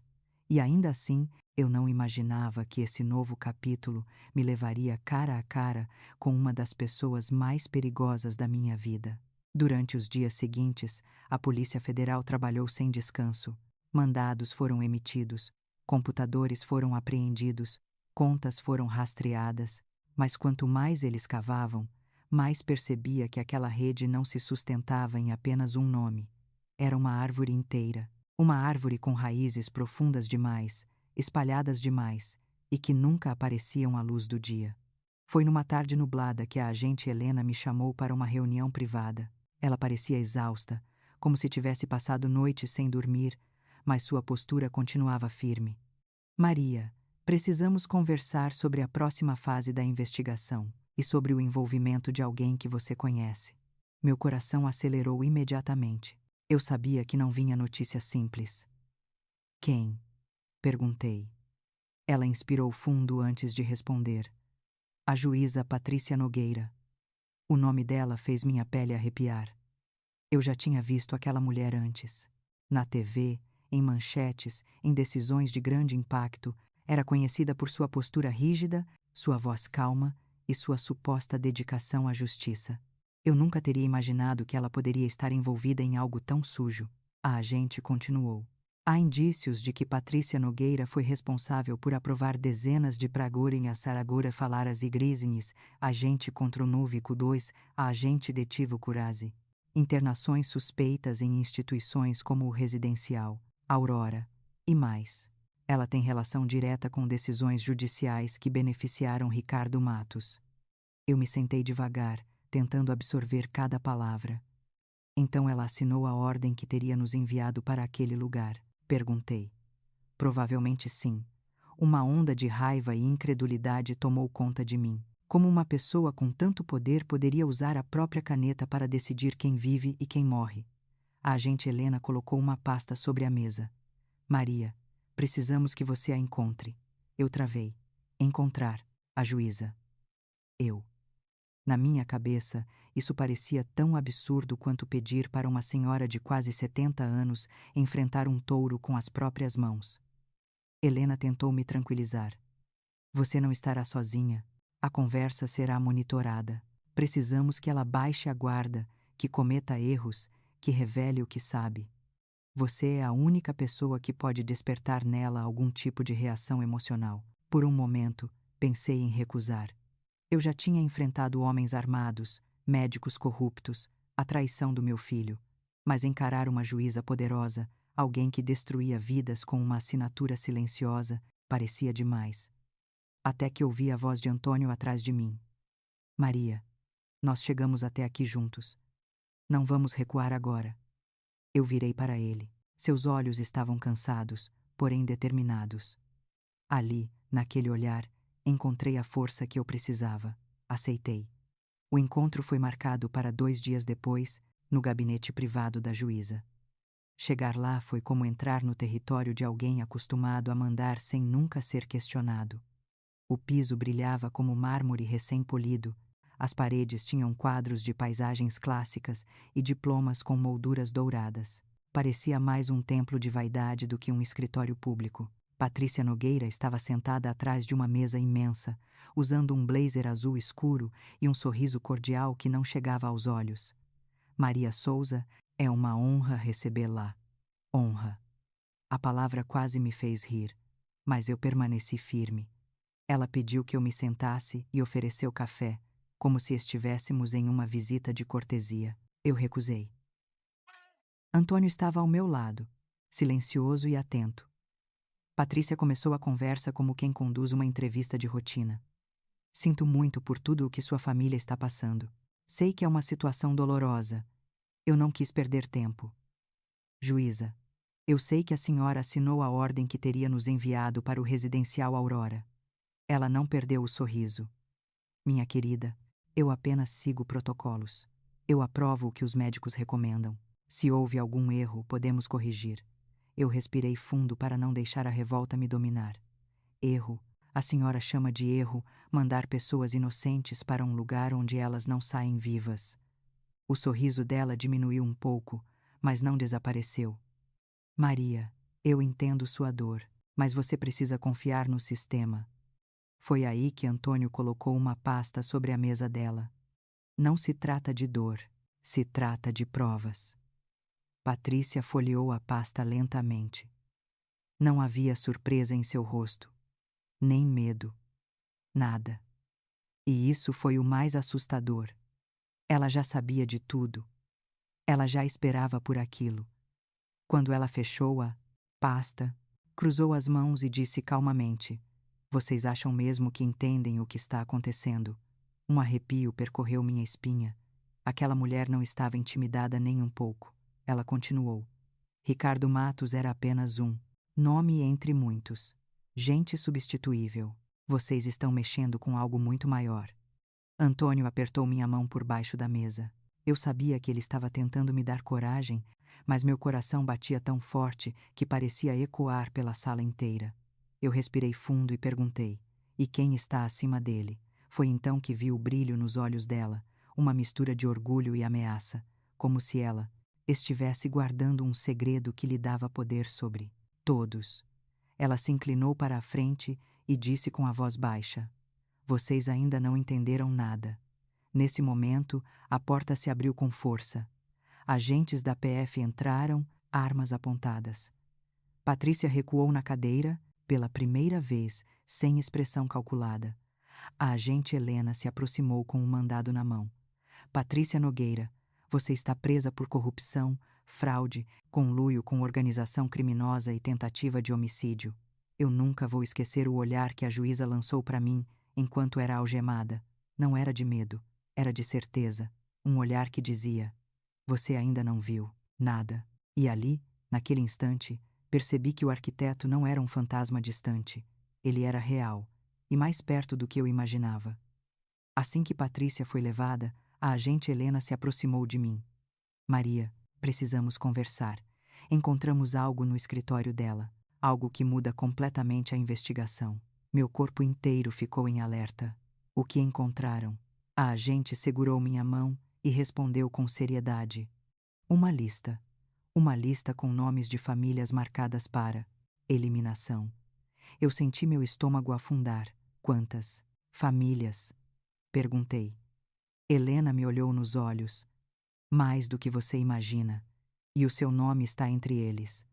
E ainda assim, eu não imaginava que esse novo capítulo me levaria cara a cara com uma das pessoas mais perigosas da minha vida. Durante os dias seguintes, a Polícia Federal trabalhou sem descanso. Mandados foram emitidos, computadores foram apreendidos, contas foram rastreadas, mas quanto mais eles cavavam, mais percebia que aquela rede não se sustentava em apenas um nome. Era uma árvore inteira, uma árvore com raízes profundas demais, espalhadas demais, e que nunca apareciam à luz do dia. Foi numa tarde nublada que a agente Helena me chamou para uma reunião privada. Ela parecia exausta, como se tivesse passado noites sem dormir, mas sua postura continuava firme. Maria, precisamos conversar sobre a próxima fase da investigação e sobre o envolvimento de alguém que você conhece. Meu coração acelerou imediatamente. Eu sabia que não vinha notícia simples. Quem? Perguntei. Ela inspirou fundo antes de responder. A juíza Patrícia Nogueira. O nome dela fez minha pele arrepiar. Eu já tinha visto aquela mulher antes. Na TV, em manchetes, em decisões de grande impacto, era conhecida por sua postura rígida, sua voz calma e sua suposta dedicação à justiça. Eu nunca teria imaginado que ela poderia estar envolvida em algo tão sujo. A agente continuou. Há indícios de que Patrícia Nogueira foi responsável por aprovar dezenas de pragurinhas Saragora falaras e grisinhas, agente contra o Núvico 2, a agente detivo Curazi. Internações suspeitas em instituições como o Residencial, Aurora, e mais. Ela tem relação direta com decisões judiciais que beneficiaram Ricardo Matos. Eu me sentei devagar, tentando absorver cada palavra. Então ela assinou a ordem que teria nos enviado para aquele lugar. Perguntei. Provavelmente sim. Uma onda de raiva e incredulidade tomou conta de mim. Como uma pessoa com tanto poder poderia usar a própria caneta para decidir quem vive e quem morre? A agente Helena colocou uma pasta sobre a mesa. Maria, precisamos que você a encontre. Eu travei. Encontrar. A juíza. Eu. Na minha cabeça, isso parecia tão absurdo quanto pedir para uma senhora de quase 70 anos enfrentar um touro com as próprias mãos. Helena tentou me tranquilizar. Você não estará sozinha. A conversa será monitorada. Precisamos que ela baixe a guarda, que cometa erros, que revele o que sabe. Você é a única pessoa que pode despertar nela algum tipo de reação emocional. Por um momento, pensei em recusar. Eu já tinha enfrentado homens armados, médicos corruptos, a traição do meu filho. Mas encarar uma juíza poderosa, alguém que destruía vidas com uma assinatura silenciosa, parecia demais. Até que ouvi a voz de Antônio atrás de mim. Maria, nós chegamos até aqui juntos. Não vamos recuar agora. Eu virei para ele. Seus olhos estavam cansados, porém determinados. Ali, naquele olhar, encontrei a força que eu precisava. Aceitei. O encontro foi marcado para 2 dias depois, no gabinete privado da juíza. Chegar lá foi como entrar no território de alguém acostumado a mandar sem nunca ser questionado. O piso brilhava como mármore recém-polido, as paredes tinham quadros de paisagens clássicas e diplomas com molduras douradas. Parecia mais um templo de vaidade do que um escritório público. Patrícia Nogueira estava sentada atrás de uma mesa imensa, usando um blazer azul escuro e um sorriso cordial que não chegava aos olhos. Maria Souza, é uma honra recebê-la. Honra. A palavra quase me fez rir, mas eu permaneci firme. Ela pediu que eu me sentasse e ofereceu café, como se estivéssemos em uma visita de cortesia. Eu recusei. Antônio estava ao meu lado, silencioso e atento. Patrícia começou a conversa como quem conduz uma entrevista de rotina. Sinto muito por tudo o que sua família está passando. Sei que é uma situação dolorosa. Eu não quis perder tempo. Juíza, eu sei que a senhora assinou a ordem que teria nos enviado para o residencial Aurora. Ela não perdeu o sorriso. Minha querida, eu apenas sigo protocolos. Eu aprovo o que os médicos recomendam. Se houve algum erro, podemos corrigir. Eu respirei fundo para não deixar a revolta me dominar. Erro, a senhora chama de erro mandar pessoas inocentes para um lugar onde elas não saem vivas. O sorriso dela diminuiu um pouco, mas não desapareceu. Maria, eu entendo sua dor, mas você precisa confiar no sistema. Foi aí que Antônio colocou uma pasta sobre a mesa dela. Não se trata de dor, se trata de provas. Patrícia folheou a pasta lentamente. Não havia surpresa em seu rosto, nem medo. Nada. E isso foi o mais assustador. Ela já sabia de tudo. Ela já esperava por aquilo. Quando ela fechou a pasta, cruzou as mãos e disse calmamente: Vocês acham mesmo que entendem o que está acontecendo? Um arrepio percorreu minha espinha. Aquela mulher não estava intimidada nem um pouco. Ela continuou. Ricardo Matos era apenas um nome entre muitos. Gente substituível. Vocês estão mexendo com algo muito maior. Antônio apertou minha mão por baixo da mesa. Eu sabia que ele estava tentando me dar coragem, mas meu coração batia tão forte que parecia ecoar pela sala inteira. Eu respirei fundo e perguntei: E quem está acima dele? Foi então que vi o brilho nos olhos dela, uma mistura de orgulho e ameaça, como se ela estivesse guardando um segredo que lhe dava poder sobre todos. Ela se inclinou para a frente e disse com a voz baixa: Vocês ainda não entenderam nada. Nesse momento, a porta se abriu com força. Agentes da PF entraram, armas apontadas. Patrícia recuou na cadeira, pela primeira vez, sem expressão calculada. A agente Helena se aproximou com um mandado na mão. Patrícia Nogueira, você está presa por corrupção, fraude, conluio com organização criminosa e tentativa de homicídio. Eu nunca vou esquecer o olhar que a juíza lançou para mim enquanto era algemada. Não era de medo, era de certeza. Um olhar que dizia: Você ainda não viu nada. E ali, naquele instante, percebi que o arquiteto não era um fantasma distante. Ele era real, e mais perto do que eu imaginava. Assim que Patrícia foi levada, a agente Helena se aproximou de mim. Maria, precisamos conversar. Encontramos algo no escritório dela. Algo que muda completamente a investigação. Meu corpo inteiro ficou em alerta. O que encontraram? A agente segurou minha mão e respondeu com seriedade. Uma lista. Uma lista com nomes de famílias marcadas para eliminação. Eu senti meu estômago afundar. Quantas famílias? Perguntei. Helena me olhou nos olhos. Mais do que você imagina. E o seu nome está entre eles.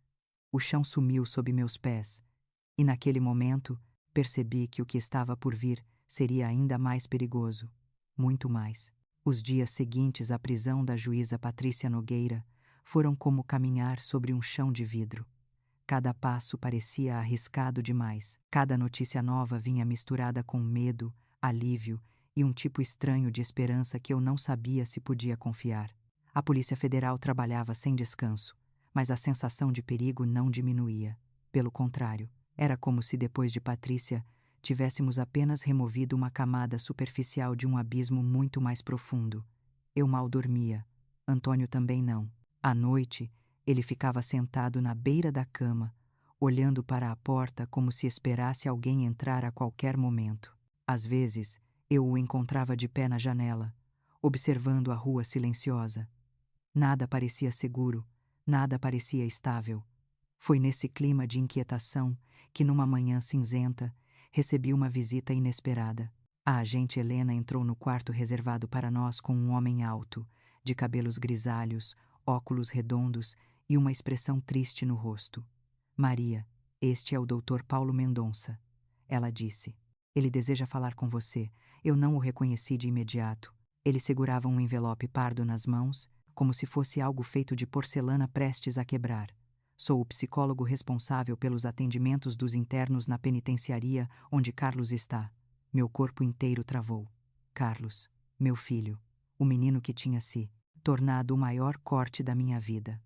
O chão sumiu sob meus pés. E naquele momento, percebi que o que estava por vir seria ainda mais perigoso. Muito mais. Os dias seguintes à prisão da juíza Patrícia Nogueira foram como caminhar sobre um chão de vidro. Cada passo parecia arriscado demais. Cada notícia nova vinha misturada com medo, alívio e um tipo estranho de esperança que eu não sabia se podia confiar. A Polícia Federal trabalhava sem descanso, mas a sensação de perigo não diminuía. Pelo contrário, era como se depois de Patrícia tivéssemos apenas removido uma camada superficial de um abismo muito mais profundo. Eu mal dormia. Antônio também não. À noite, ele ficava sentado na beira da cama, olhando para a porta como se esperasse alguém entrar a qualquer momento. Às vezes, eu o encontrava de pé na janela, observando a rua silenciosa. Nada parecia seguro, nada parecia estável. Foi nesse clima de inquietação que, numa manhã cinzenta, recebi uma visita inesperada. A agente Helena entrou no quarto reservado para nós com um homem alto, de cabelos grisalhos, óculos redondos e uma expressão triste no rosto. Maria, este é o Dr. Paulo Mendonça. Ela disse. Ele deseja falar com você. Eu não o reconheci de imediato. Ele segurava um envelope pardo nas mãos, como se fosse algo feito de porcelana prestes a quebrar. Sou o psicólogo responsável pelos atendimentos dos internos na penitenciaria onde Carlos está. Meu corpo inteiro travou. Carlos, meu filho, o menino que tinha se tornado o maior corte da minha vida.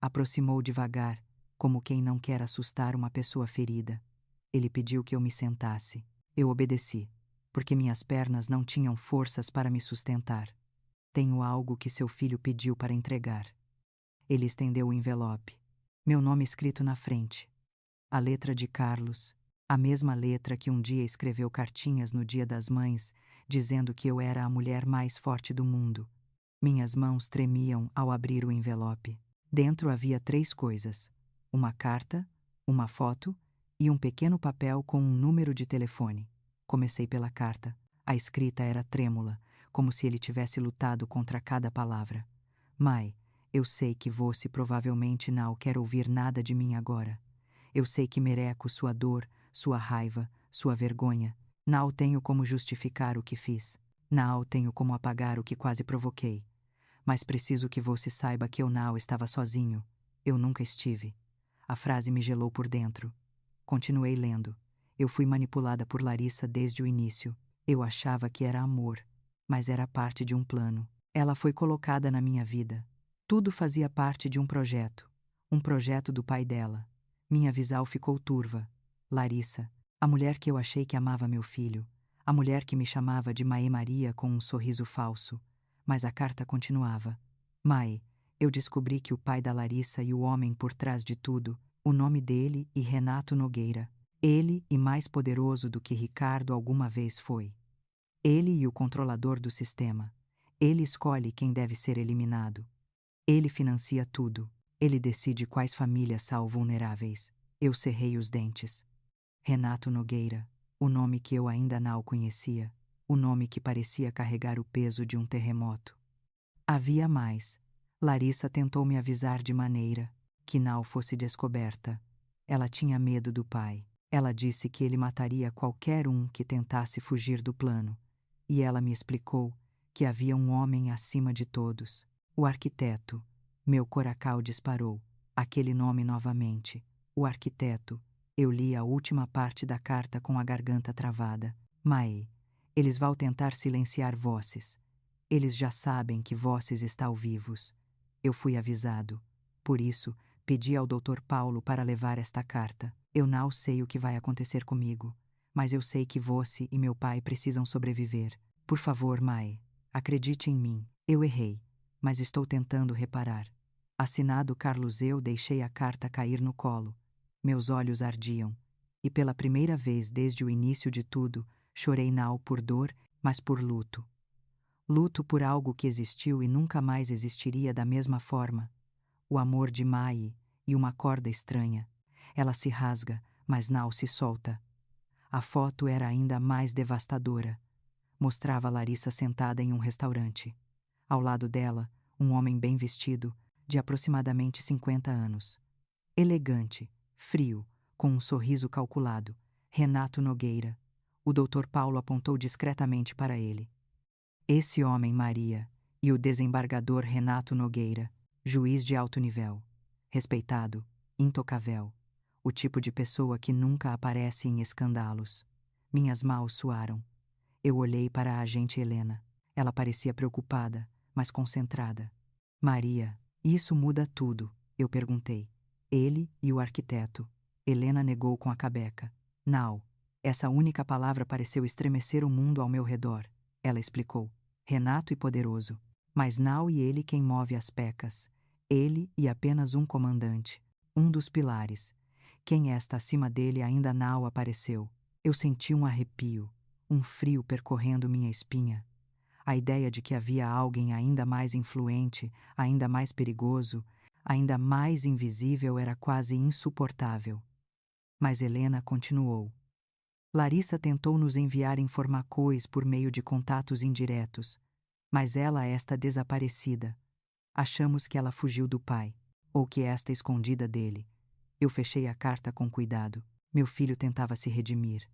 Aproximou devagar, como quem não quer assustar uma pessoa ferida. Ele pediu que eu me sentasse. Eu obedeci, porque minhas pernas não tinham forças para me sustentar. Tenho algo que seu filho pediu para entregar. Ele estendeu o envelope. Meu nome escrito na frente. A letra de Carlos, a mesma letra que um dia escreveu cartinhas no Dia das Mães, dizendo que eu era a mulher mais forte do mundo. Minhas mãos tremiam ao abrir o envelope. Dentro havia 3 coisas: uma carta, uma foto e um pequeno papel com um número de telefone. Comecei pela carta. A escrita era trêmula, como se ele tivesse lutado contra cada palavra. Mai, eu sei que você provavelmente não quer ouvir nada de mim agora. Eu sei que mereço sua dor, sua raiva, sua vergonha. Não tenho como justificar o que fiz. Não tenho como apagar o que quase provoquei. Mas preciso que você saiba que eu não estava sozinho. Eu nunca estive. A frase me gelou por dentro. Continuei lendo. Eu fui manipulada por Larissa desde o início. Eu achava que era amor, mas era parte de um plano. Ela foi colocada na minha vida. Tudo fazia parte de um projeto do pai dela. Minha visão ficou turva. Larissa, a mulher que eu achei que amava meu filho, a mulher que me chamava de Mae Maria com um sorriso falso. Mas a carta continuava. Mae, eu descobri que o pai da Larissa e o homem por trás de tudo, o nome dele e Renato Nogueira. Ele e mais poderoso do que Ricardo alguma vez foi. Ele e o controlador do sistema. Ele escolhe quem deve ser eliminado. Ele financia tudo. Ele decide quais famílias são vulneráveis. Eu cerrei os dentes. Renato Nogueira, o nome que eu ainda não conhecia, o nome que parecia carregar o peso de um terremoto. Havia mais. Larissa tentou me avisar de maneira que não fosse descoberta. Ela tinha medo do pai. Ela disse que ele mataria qualquer um que tentasse fugir do plano. E ela me explicou que havia um homem acima de todos. O arquiteto. Meu coracal disparou. Aquele nome novamente. O arquiteto. Eu li a última parte da carta com a garganta travada. Mae, eles vão tentar silenciar vozes. Eles já sabem que vozes estão vivos. Eu fui avisado. Por isso, pedi ao Dr. Paulo para levar esta carta. Eu não sei o que vai acontecer comigo, mas eu sei que você e meu pai precisam sobreviver. Por favor, Mai, acredite em mim. Eu errei, mas estou tentando reparar. Assinado Carlos. Eu deixei a carta cair no colo. Meus olhos ardiam. E pela primeira vez desde o início de tudo, chorei não por dor, mas por luto. Luto por algo que existiu e nunca mais existiria da mesma forma. O amor de Mai e uma corda estranha. Ela se rasga, mas não se solta. A foto era ainda mais devastadora. Mostrava Larissa sentada em um restaurante. Ao lado dela, um homem bem vestido, de aproximadamente 50 anos. Elegante, frio, com um sorriso calculado. Renato Nogueira. O Dr. Paulo apontou discretamente para ele. Esse homem, Maria, e o desembargador Renato Nogueira, juiz de alto nível. Respeitado, intocável. O tipo de pessoa que nunca aparece em escândalos. Minhas mãos suaram. Eu olhei para a agente Helena. Ela parecia preocupada, mas concentrada. Maria, isso muda tudo, eu perguntei. Ele e o arquiteto. Helena negou com a cabeça. Não. Essa única palavra pareceu estremecer o mundo ao meu redor. Ela explicou. Renato e poderoso. Mas não e ele quem move as pecas. Ele e apenas um comandante. Um dos pilares. Quem está acima dele ainda não apareceu. Eu senti um arrepio, um frio percorrendo minha espinha. A ideia de que havia alguém ainda mais influente, ainda mais perigoso, ainda mais invisível era quase insuportável. Mas Helena continuou. Larissa tentou nos enviar informações por meio de contatos indiretos, mas ela está desaparecida. Achamos que ela fugiu do pai, ou que está escondida dele. Eu fechei a carta com cuidado. Meu filho tentava se redimir.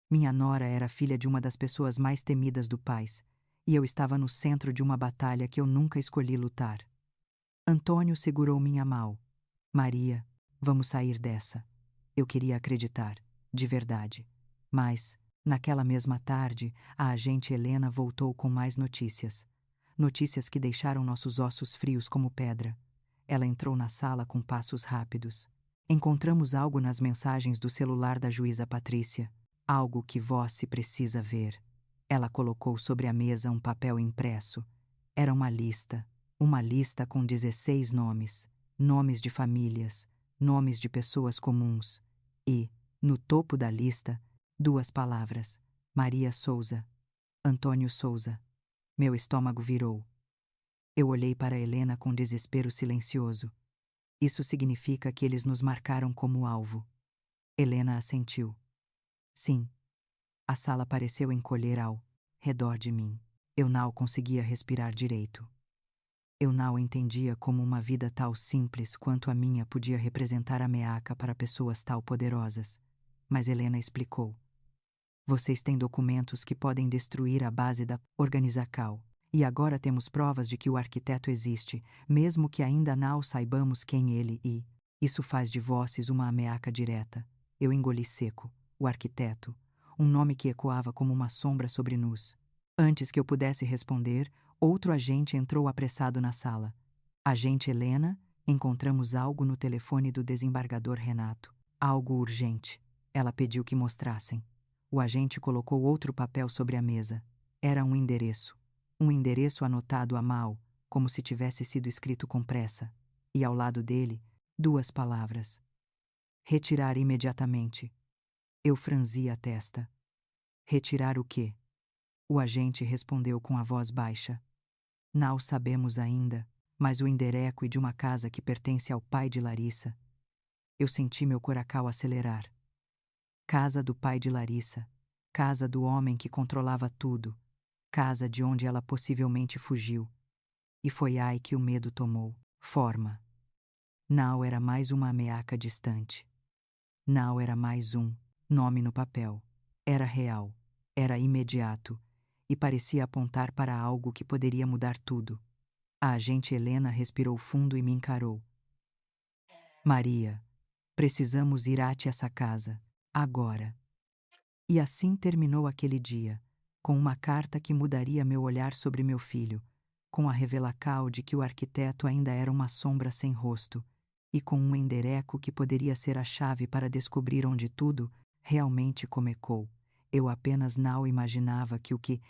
Minha nora era filha de uma das pessoas mais temidas do país, e eu estava no centro de uma batalha que eu nunca escolhi lutar. Antônio segurou minha mão. Maria, vamos sair dessa. Eu queria acreditar, de verdade. Mas, naquela mesma tarde, a agente Helena voltou com mais notícias. Notícias que deixaram nossos ossos frios como pedra. Ela entrou na sala com passos rápidos. Encontramos algo nas mensagens do celular da juíza Patrícia. Algo que você precisa ver. Ela colocou sobre a mesa um papel impresso. Era uma lista com 16 nomes. Nomes de famílias, nomes de pessoas comuns. E, no topo da lista, 2 palavras: Maria Souza, Antônio Souza. Meu estômago virou. Eu olhei para Helena com desespero silencioso. Isso significa que eles nos marcaram como alvo. Helena assentiu. Sim. A sala pareceu encolher ao redor de mim. Eu não conseguia respirar direito. Eu não entendia como uma vida tal simples quanto a minha podia representar ameaça para pessoas tal poderosas. Mas Helena explicou. Vocês têm documentos que podem destruir a base da organização. E agora temos provas de que o arquiteto existe, mesmo que ainda não saibamos quem ele é. Isso faz de vocês uma ameaça direta. Eu engoli seco. O arquiteto. Um nome que ecoava como uma sombra sobre nós. Antes que eu pudesse responder, outro agente entrou apressado na sala. Agente Helena, encontramos algo no telefone do desembargador Renato. Algo urgente. Ela pediu que mostrassem. O agente colocou outro papel sobre a mesa. Era um endereço. Um endereço anotado à mão, como se tivesse sido escrito com pressa. E ao lado dele, 2 palavras. Retirar imediatamente. Eu franzi a testa. Retirar o quê? O agente respondeu com a voz baixa. Não sabemos ainda, mas o endereço é de uma casa que pertence ao pai de Larissa. Eu senti meu coração acelerar. Casa do pai de Larissa. Casa do homem que controlava tudo. Casa de onde ela possivelmente fugiu. E foi aí que o medo tomou forma. Não era mais uma ameaça distante. Não era mais um nome no papel. Era real. Era imediato. E parecia apontar para algo que poderia mudar tudo. A agente Helena respirou fundo e me encarou. Maria, precisamos ir até essa casa. Agora. E assim terminou aquele dia, com uma carta que mudaria meu olhar sobre meu filho, com a revelação de que o arquiteto ainda era uma sombra sem rosto, e com um endereço que poderia ser a chave para descobrir onde tudo realmente começou. Eu apenas não imaginava que o que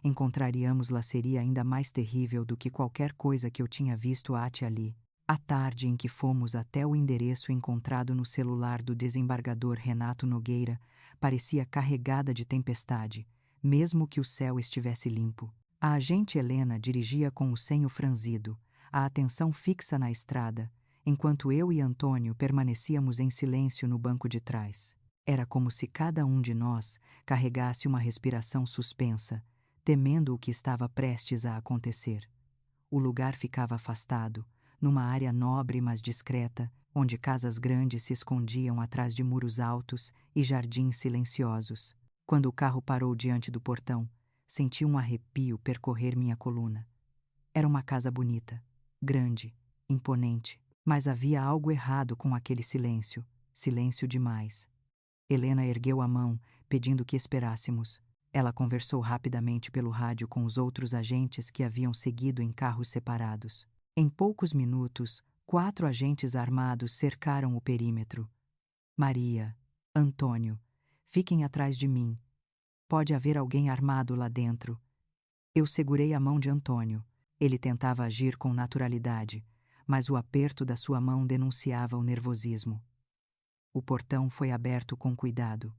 encontraríamos lá seria ainda mais terrível do que qualquer coisa que eu tinha visto até ali. A tarde em que fomos até o endereço encontrado no celular do desembargador Renato Nogueira parecia carregada de tempestade, mesmo que o céu estivesse limpo. A agente Helena dirigia com o senho franzido, a atenção fixa na estrada, enquanto eu e Antônio permanecíamos em silêncio no banco de trás. Era como se cada um de nós carregasse uma respiração suspensa, temendo o que estava prestes a acontecer. O lugar ficava afastado, numa área nobre mas discreta, onde casas grandes se escondiam atrás de muros altos e jardins silenciosos. Quando o carro parou diante do portão, senti um arrepio percorrer minha coluna. Era uma casa bonita, grande, imponente, mas havia algo errado com aquele silêncio, silêncio demais. Helena ergueu a mão, pedindo que esperássemos. Ela conversou rapidamente pelo rádio com os outros agentes que haviam seguido em carros separados. Em poucos minutos, 4 agentes armados cercaram o perímetro. Maria, Antônio, fiquem atrás de mim. Pode haver alguém armado lá dentro. Eu segurei a mão de Antônio. Ele tentava agir com naturalidade, mas o aperto da sua mão denunciava o nervosismo. O portão foi aberto com cuidado.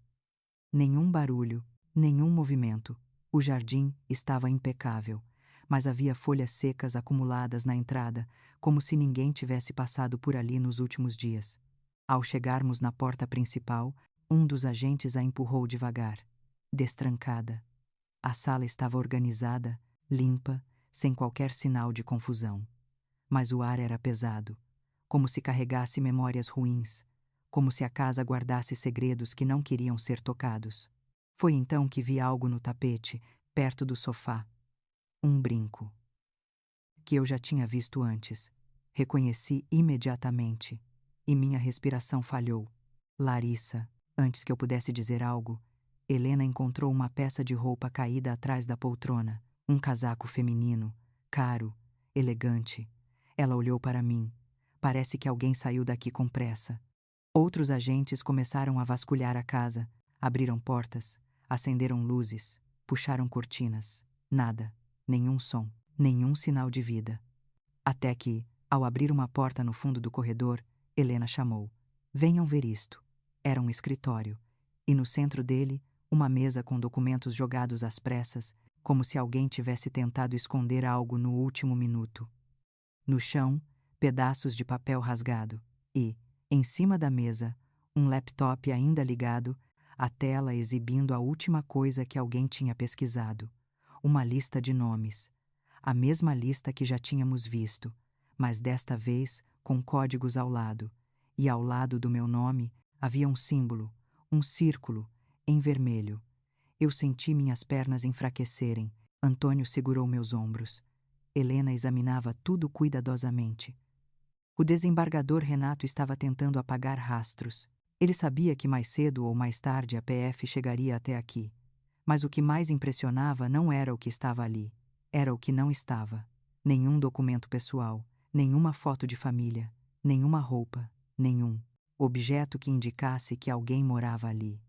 Nenhum barulho, nenhum movimento. O jardim estava impecável, mas havia folhas secas acumuladas na entrada, como se ninguém tivesse passado por ali nos últimos dias. Ao chegarmos na porta principal, um dos agentes a empurrou devagar. Destrancada. A sala estava organizada, limpa, sem qualquer sinal de confusão. Mas o ar era pesado, como se carregasse memórias ruins, como se a casa guardasse segredos que não queriam ser tocados. Foi então que vi algo no tapete, perto do sofá. Um brinco. Que eu já tinha visto antes. Reconheci imediatamente. E minha respiração falhou. Larissa, antes que eu pudesse dizer algo, Helena encontrou uma peça de roupa caída atrás da poltrona. Um casaco feminino, caro, elegante. Ela olhou para mim. Parece que alguém saiu daqui com pressa. Outros agentes começaram a vasculhar a casa, abriram portas, acenderam luzes, puxaram cortinas. Nada, nenhum som, nenhum sinal de vida. Até que, ao abrir uma porta no fundo do corredor, Helena chamou: "Venham ver isto." Era um escritório, e no centro dele, uma mesa com documentos jogados às pressas, como se alguém tivesse tentado esconder algo no último minuto. No chão, pedaços de papel rasgado e, em cima da mesa, um laptop ainda ligado, a tela exibindo a última coisa que alguém tinha pesquisado. Uma lista de nomes. A mesma lista que já tínhamos visto, mas desta vez com códigos ao lado. E ao lado do meu nome havia um símbolo, um círculo, em vermelho. Eu senti minhas pernas enfraquecerem. Antônio segurou meus ombros. Helena examinava tudo cuidadosamente. O desembargador Renato estava tentando apagar rastros. Ele sabia que mais cedo ou mais tarde a PF chegaria até aqui. Mas o que mais impressionava não era o que estava ali. Era o que não estava. Nenhum documento pessoal, nenhuma foto de família, nenhuma roupa, nenhum objeto que indicasse que alguém morava ali.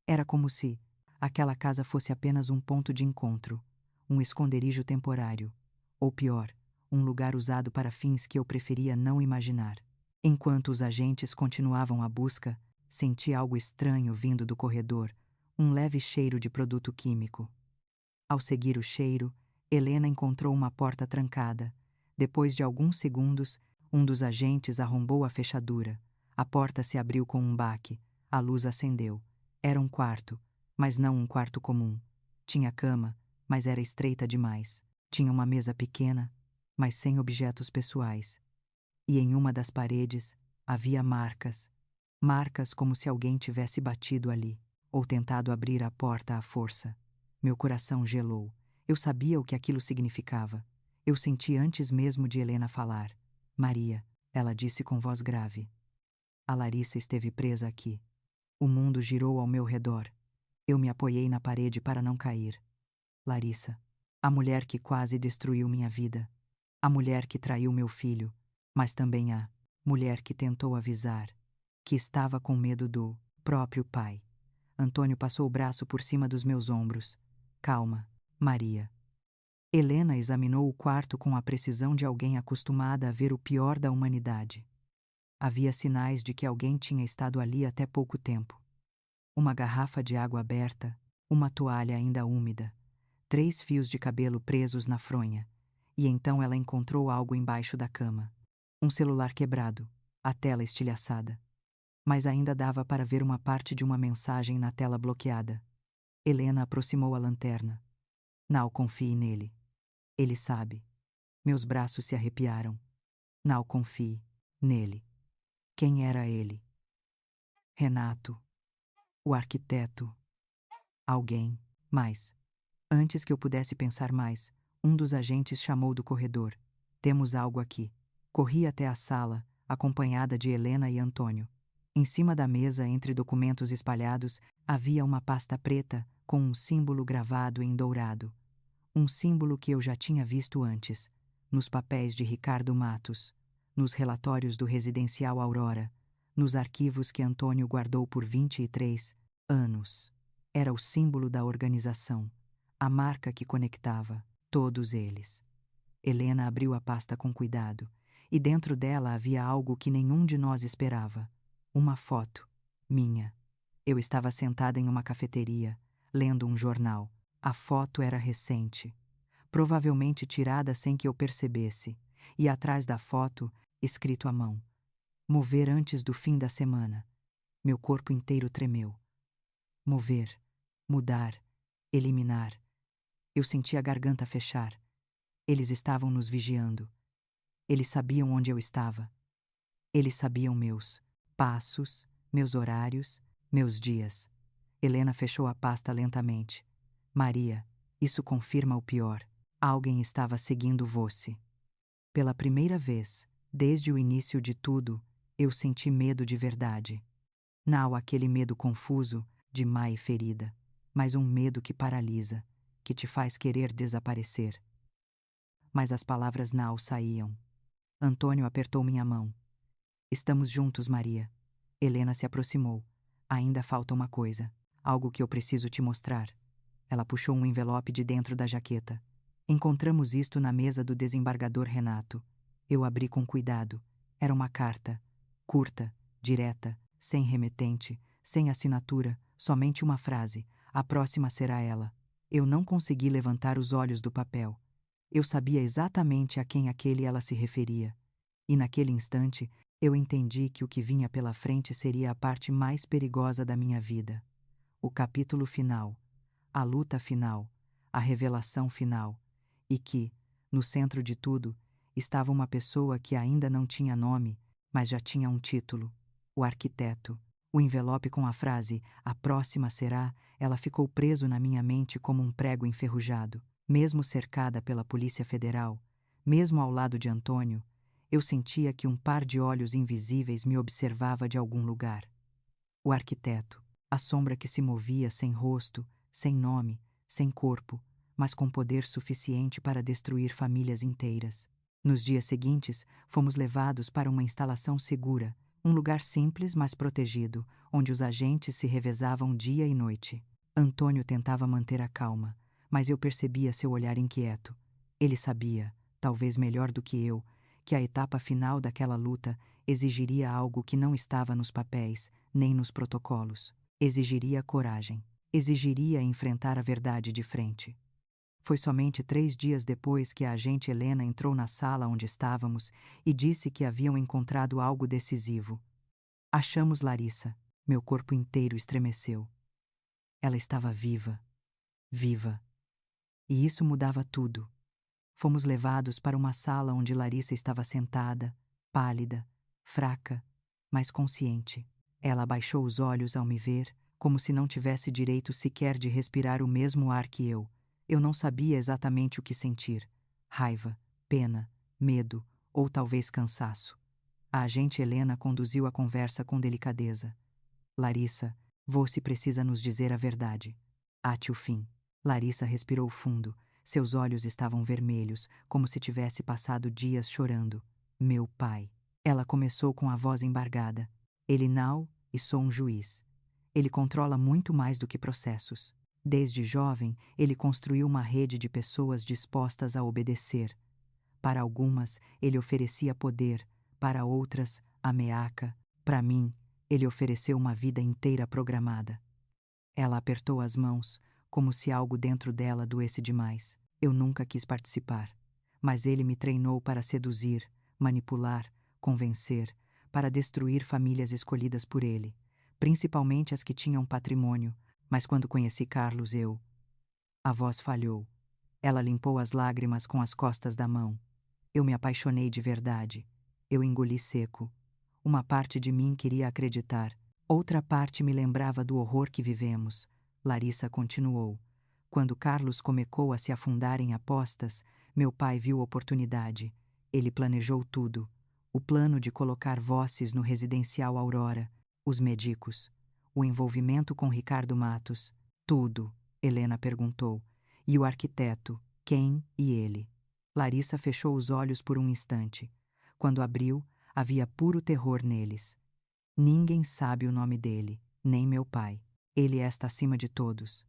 Era como se aquela casa fosse apenas um ponto de encontro, um esconderijo temporário, ou pior, um lugar usado para fins que eu preferia não imaginar. Enquanto os agentes continuavam a busca, senti algo estranho vindo do corredor, um leve cheiro de produto químico. Ao seguir o cheiro, Helena encontrou uma porta trancada. Depois de alguns segundos, um dos agentes arrombou a fechadura. A porta se abriu com um baque. A luz acendeu. Era um quarto, mas não um quarto comum. Tinha cama, mas era estreita demais. Tinha uma mesa pequena, mas sem objetos pessoais. E em uma das paredes havia marcas. Marcas como se alguém tivesse batido ali, ou tentado abrir a porta à força. Meu coração gelou. Eu sabia o que aquilo significava. Eu senti antes mesmo de Helena falar. "Maria", ela disse com voz grave. "A Larissa esteve presa aqui." O mundo girou ao meu redor. Eu me apoiei na parede para não cair. Larissa, a mulher que quase destruiu minha vida. A mulher que traiu meu filho, mas também a mulher que tentou avisar, que estava com medo do próprio pai. Antônio passou o braço por cima dos meus ombros. Calma, Maria. Helena examinou o quarto com a precisão de alguém acostumada a ver o pior da humanidade. Havia sinais de que alguém tinha estado ali até pouco tempo. Uma garrafa de água aberta, uma toalha ainda úmida, 3 fios de cabelo presos na fronha, e então ela encontrou algo embaixo da cama. Um celular quebrado, a tela estilhaçada. Mas ainda dava para ver uma parte de uma mensagem na tela bloqueada. Helena aproximou a lanterna. Não confie nele. Ele sabe. Meus braços se arrepiaram. Não confie nele. Quem era ele? Renato. O arquiteto. Alguém. Mas, antes que eu pudesse pensar mais, um dos agentes chamou do corredor. Temos algo aqui. Corri até a sala, acompanhada de Helena e Antônio. Em cima da mesa, entre documentos espalhados, havia uma pasta preta com um símbolo gravado em dourado. Um símbolo que eu já tinha visto antes, nos papéis de Ricardo Matos, nos relatórios do Residencial Aurora, nos arquivos que Antônio guardou por 23 anos. Era o símbolo da organização, a marca que conectava todos eles. Helena abriu a pasta com cuidado, e dentro dela havia algo que nenhum de nós esperava. Uma foto, minha. Eu estava sentada em uma cafeteria, lendo um jornal. A foto era recente, provavelmente tirada sem que eu percebesse, e atrás da foto, escrito à mão: mover antes do fim da semana. Meu corpo inteiro tremeu. Mover, mudar, eliminar. Eu senti a garganta fechar. Eles estavam nos vigiando. Eles sabiam onde eu estava. Eles sabiam meus passos, meus horários, meus dias. Helena fechou a pasta lentamente. Maria, isso confirma o pior. Alguém estava seguindo você. Pela primeira vez, desde o início de tudo, eu senti medo de verdade. Não aquele medo confuso, de má e ferida, mas um medo que paralisa, que te faz querer desaparecer. Mas as palavras não saíam. Antônio apertou minha mão. Estamos juntos, Maria. Helena se aproximou. Ainda falta uma coisa. Algo que eu preciso te mostrar. Ela puxou um envelope de dentro da jaqueta. Encontramos isto na mesa do desembargador Renato. Eu abri com cuidado. Era uma carta. Curta, direta, sem remetente, sem assinatura, somente uma frase. A próxima será ela. Eu não consegui levantar os olhos do papel. Eu sabia exatamente a quem ela se referia. E naquele instante, eu entendi que o que vinha pela frente seria a parte mais perigosa da minha vida. O capítulo final, a luta final, a revelação final. E que, no centro de tudo, estava uma pessoa que ainda não tinha nome, mas já tinha um título: o arquiteto. O envelope com a frase, a próxima será, ela ficou preso na minha mente como um prego enferrujado. Mesmo cercada pela Polícia Federal, mesmo ao lado de Antônio, eu sentia que um par de olhos invisíveis me observava de algum lugar. O arquiteto, a sombra que se movia sem rosto, sem nome, sem corpo, mas com poder suficiente para destruir famílias inteiras. Nos dias seguintes, fomos levados para uma instalação segura, um lugar simples, mas protegido, onde os agentes se revezavam dia e noite. Antônio tentava manter a calma, mas eu percebia seu olhar inquieto. Ele sabia, talvez melhor do que eu, que a etapa final daquela luta exigiria algo que não estava nos papéis, nem nos protocolos. Exigiria coragem. Exigiria enfrentar a verdade de frente. Foi somente 3 dias depois que a agente Helena entrou na sala onde estávamos e disse que haviam encontrado algo decisivo. Achamos Larissa. Meu corpo inteiro estremeceu. Ela estava viva. Viva. E isso mudava tudo. Fomos levados para uma sala onde Larissa estava sentada, pálida, fraca, mas consciente. Ela abaixou os olhos ao me ver, como se não tivesse direito sequer de respirar o mesmo ar que eu. Eu não sabia exatamente o que sentir: raiva, pena, medo ou talvez cansaço. A agente Helena conduziu a conversa com delicadeza. Larissa, você precisa nos dizer a verdade. Ate o fim. Larissa respirou fundo. Seus olhos estavam vermelhos, como se tivesse passado dias chorando. Meu pai. Ela começou com a voz embargada. Ele não, e sou um juiz. Ele controla muito mais do que processos. Desde jovem, ele construiu uma rede de pessoas dispostas a obedecer. Para algumas, ele oferecia poder, para outras, ameaça. Para mim, ele ofereceu uma vida inteira programada. Ela apertou as mãos, como se algo dentro dela doesse demais. Eu nunca quis participar. Mas ele me treinou para seduzir, manipular, convencer, para destruir famílias escolhidas por ele, principalmente as que tinham patrimônio. Mas quando conheci Carlos, A voz falhou. Ela limpou as lágrimas com as costas da mão. Eu me apaixonei de verdade. Eu engoli seco. Uma parte de mim queria acreditar. Outra parte me lembrava do horror que vivemos. Larissa continuou. Quando Carlos começou a se afundar em apostas, meu pai viu oportunidade. Ele planejou tudo. O plano de colocar Vosses no residencial Aurora, os médicos, o envolvimento com Ricardo Matos, tudo, Helena perguntou. E o arquiteto, quem e ele? Larissa fechou os olhos por um instante. Quando abriu, havia puro terror neles. Ninguém sabe o nome dele, nem meu pai. Ele está acima de todos.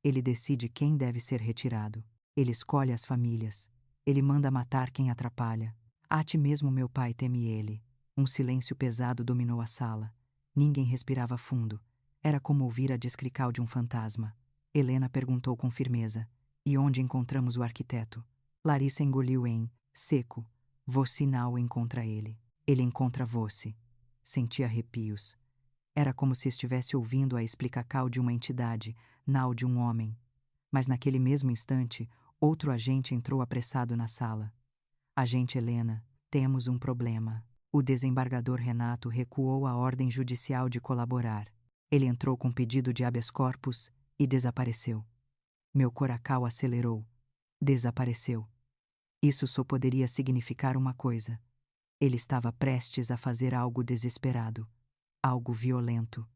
Ele decide quem deve ser retirado. Ele escolhe as famílias. Ele manda matar quem atrapalha. Até mesmo meu pai teme ele. Um silêncio pesado dominou a sala. Ninguém respirava fundo. Era como ouvir a descrical de um fantasma. Helena perguntou com firmeza. E onde encontramos o arquiteto? Larissa engoliu em seco. Você não encontra ele. Ele encontra você. Senti arrepios. Era como se estivesse ouvindo a explicação de uma entidade, não de um homem. Mas naquele mesmo instante, outro agente entrou apressado na sala. Agente Helena, temos um problema. O desembargador Renato recuou a ordem judicial de colaborar. Ele entrou com pedido de habeas corpus e desapareceu. Meu coração acelerou. Desapareceu. Isso só poderia significar uma coisa. Ele estava prestes a fazer algo desesperado. Algo violento.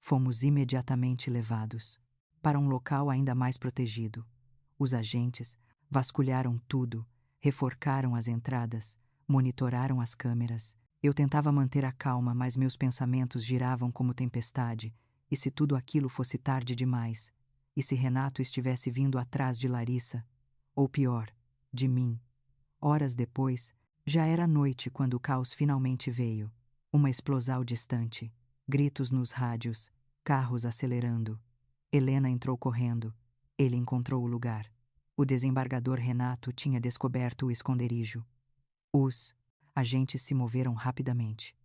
Fomos imediatamente levados para um local ainda mais protegido. Os agentes vasculharam tudo, reforcaram as entradas, monitoraram as câmeras. Eu tentava manter a calma, mas meus pensamentos giravam como tempestade. E se tudo aquilo fosse tarde demais? E se Renato estivesse vindo atrás de Larissa? Ou pior, de mim? Horas depois, já era noite quando o caos finalmente veio. Uma explosão distante, gritos nos rádios, carros acelerando. Helena entrou correndo. Ele encontrou o lugar. O desembargador Renato tinha descoberto o esconderijo. Os agentes se moveram rapidamente.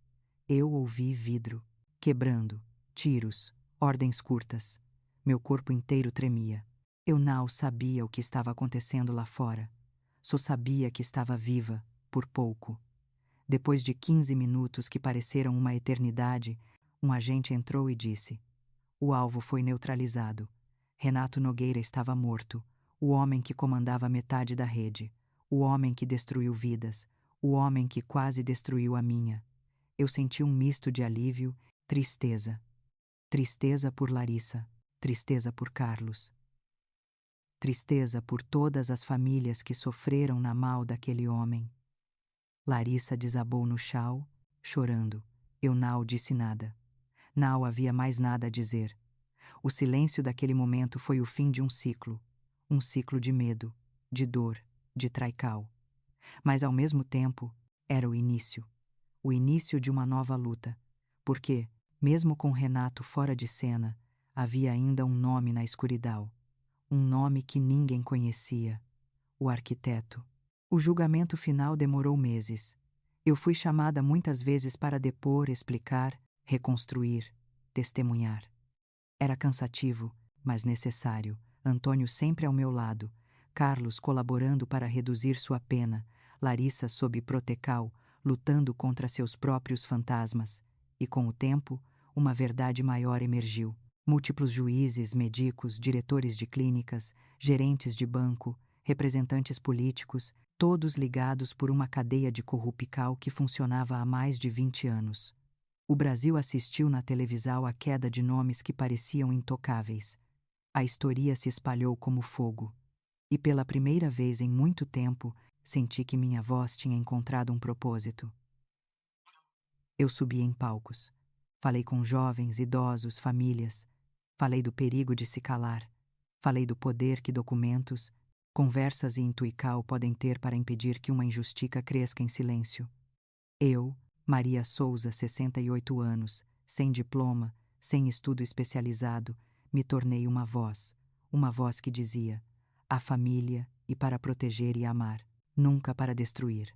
Eu ouvi vidro quebrando, tiros, ordens curtas. Meu corpo inteiro tremia. Eu não sabia o que estava acontecendo lá fora. Só sabia que estava viva, por pouco. Depois de 15 minutos que pareceram uma eternidade, um agente entrou e disse: o alvo foi neutralizado. Renato Nogueira estava morto, o homem que comandava metade da rede, o homem que destruiu vidas, o homem que quase destruiu a minha. Eu senti um misto de alívio, tristeza. Tristeza por Larissa, tristeza por Carlos. Tristeza por todas as famílias que sofreram na mão daquele homem. Larissa desabou no chão, chorando. Eu não disse nada. Não havia mais nada a dizer. O silêncio daquele momento foi o fim de um ciclo de medo, de dor, de traição. Mas ao mesmo tempo, era o início de uma nova luta, porque, mesmo com Renato fora de cena, havia ainda um nome na escuridão, um nome que ninguém conhecia: o arquiteto. O julgamento final demorou meses. Eu fui chamada muitas vezes para depor, explicar, reconstruir, testemunhar. Era cansativo, mas necessário. Antônio sempre ao meu lado, Carlos colaborando para reduzir sua pena, Larissa sob proteção, lutando contra seus próprios fantasmas. E com o tempo, uma verdade maior emergiu. Múltiplos juízes, médicos, diretores de clínicas, gerentes de banco, representantes políticos, todos ligados por uma cadeia de corrupção que funcionava há mais de 20 anos. O Brasil assistiu na televisão à queda de nomes que pareciam intocáveis. A história se espalhou como fogo. E pela primeira vez em muito tempo, senti que minha voz tinha encontrado um propósito. Eu subi em palcos. Falei com jovens, idosos, famílias. Falei do perigo de se calar. Falei do poder que documentos, conversas e intuical podem ter para impedir que uma injustiça cresça em silêncio. Eu, Maria Souza, 68 anos, sem diploma, sem estudo especializado, me tornei uma voz que dizia: a família e para proteger e amar, nunca para destruir.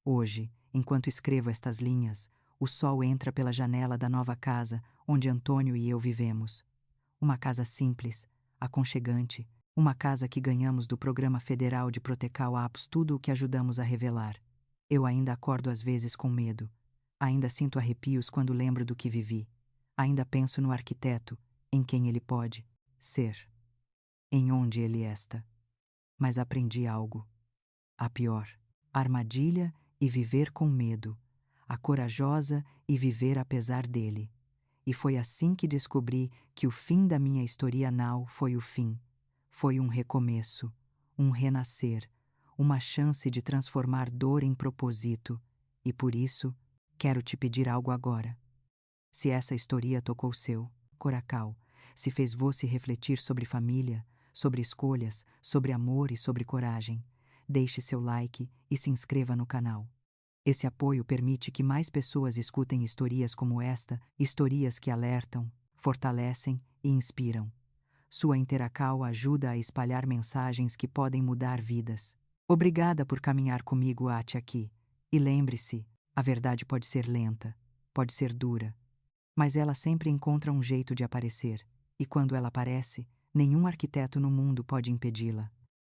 Hoje, enquanto escrevo estas linhas, o sol entra pela janela da nova casa onde Antônio e eu vivemos. Uma casa simples, aconchegante, uma casa que ganhamos do Programa Federal de Protecal Apps, tudo o que ajudamos a revelar. Eu ainda acordo às vezes com medo. Ainda sinto arrepios quando lembro do que vivi. Ainda penso no arquiteto, em quem ele pode ser, em onde ele está. Mas aprendi algo. A pior, armadilha e viver com medo. A corajosa e viver apesar dele. E foi assim que descobri que o fim da minha história não foi o fim. Foi um recomeço, um renascer, uma chance de transformar dor em propósito. E por isso, quero te pedir algo agora. Se essa história tocou seu coracal, se fez você refletir sobre família, sobre escolhas, sobre amor e sobre coragem, deixe seu like e se inscreva no canal. Esse apoio permite que mais pessoas escutem histórias como esta, histórias que alertam, fortalecem e inspiram. Sua interacal ajuda a espalhar mensagens que podem mudar vidas. Obrigada por caminhar comigo até aqui. E lembre-se, a verdade pode ser lenta, pode ser dura, mas ela sempre encontra um jeito de aparecer, e quando ela aparece, nenhum arquiteto no mundo pode impedi-la.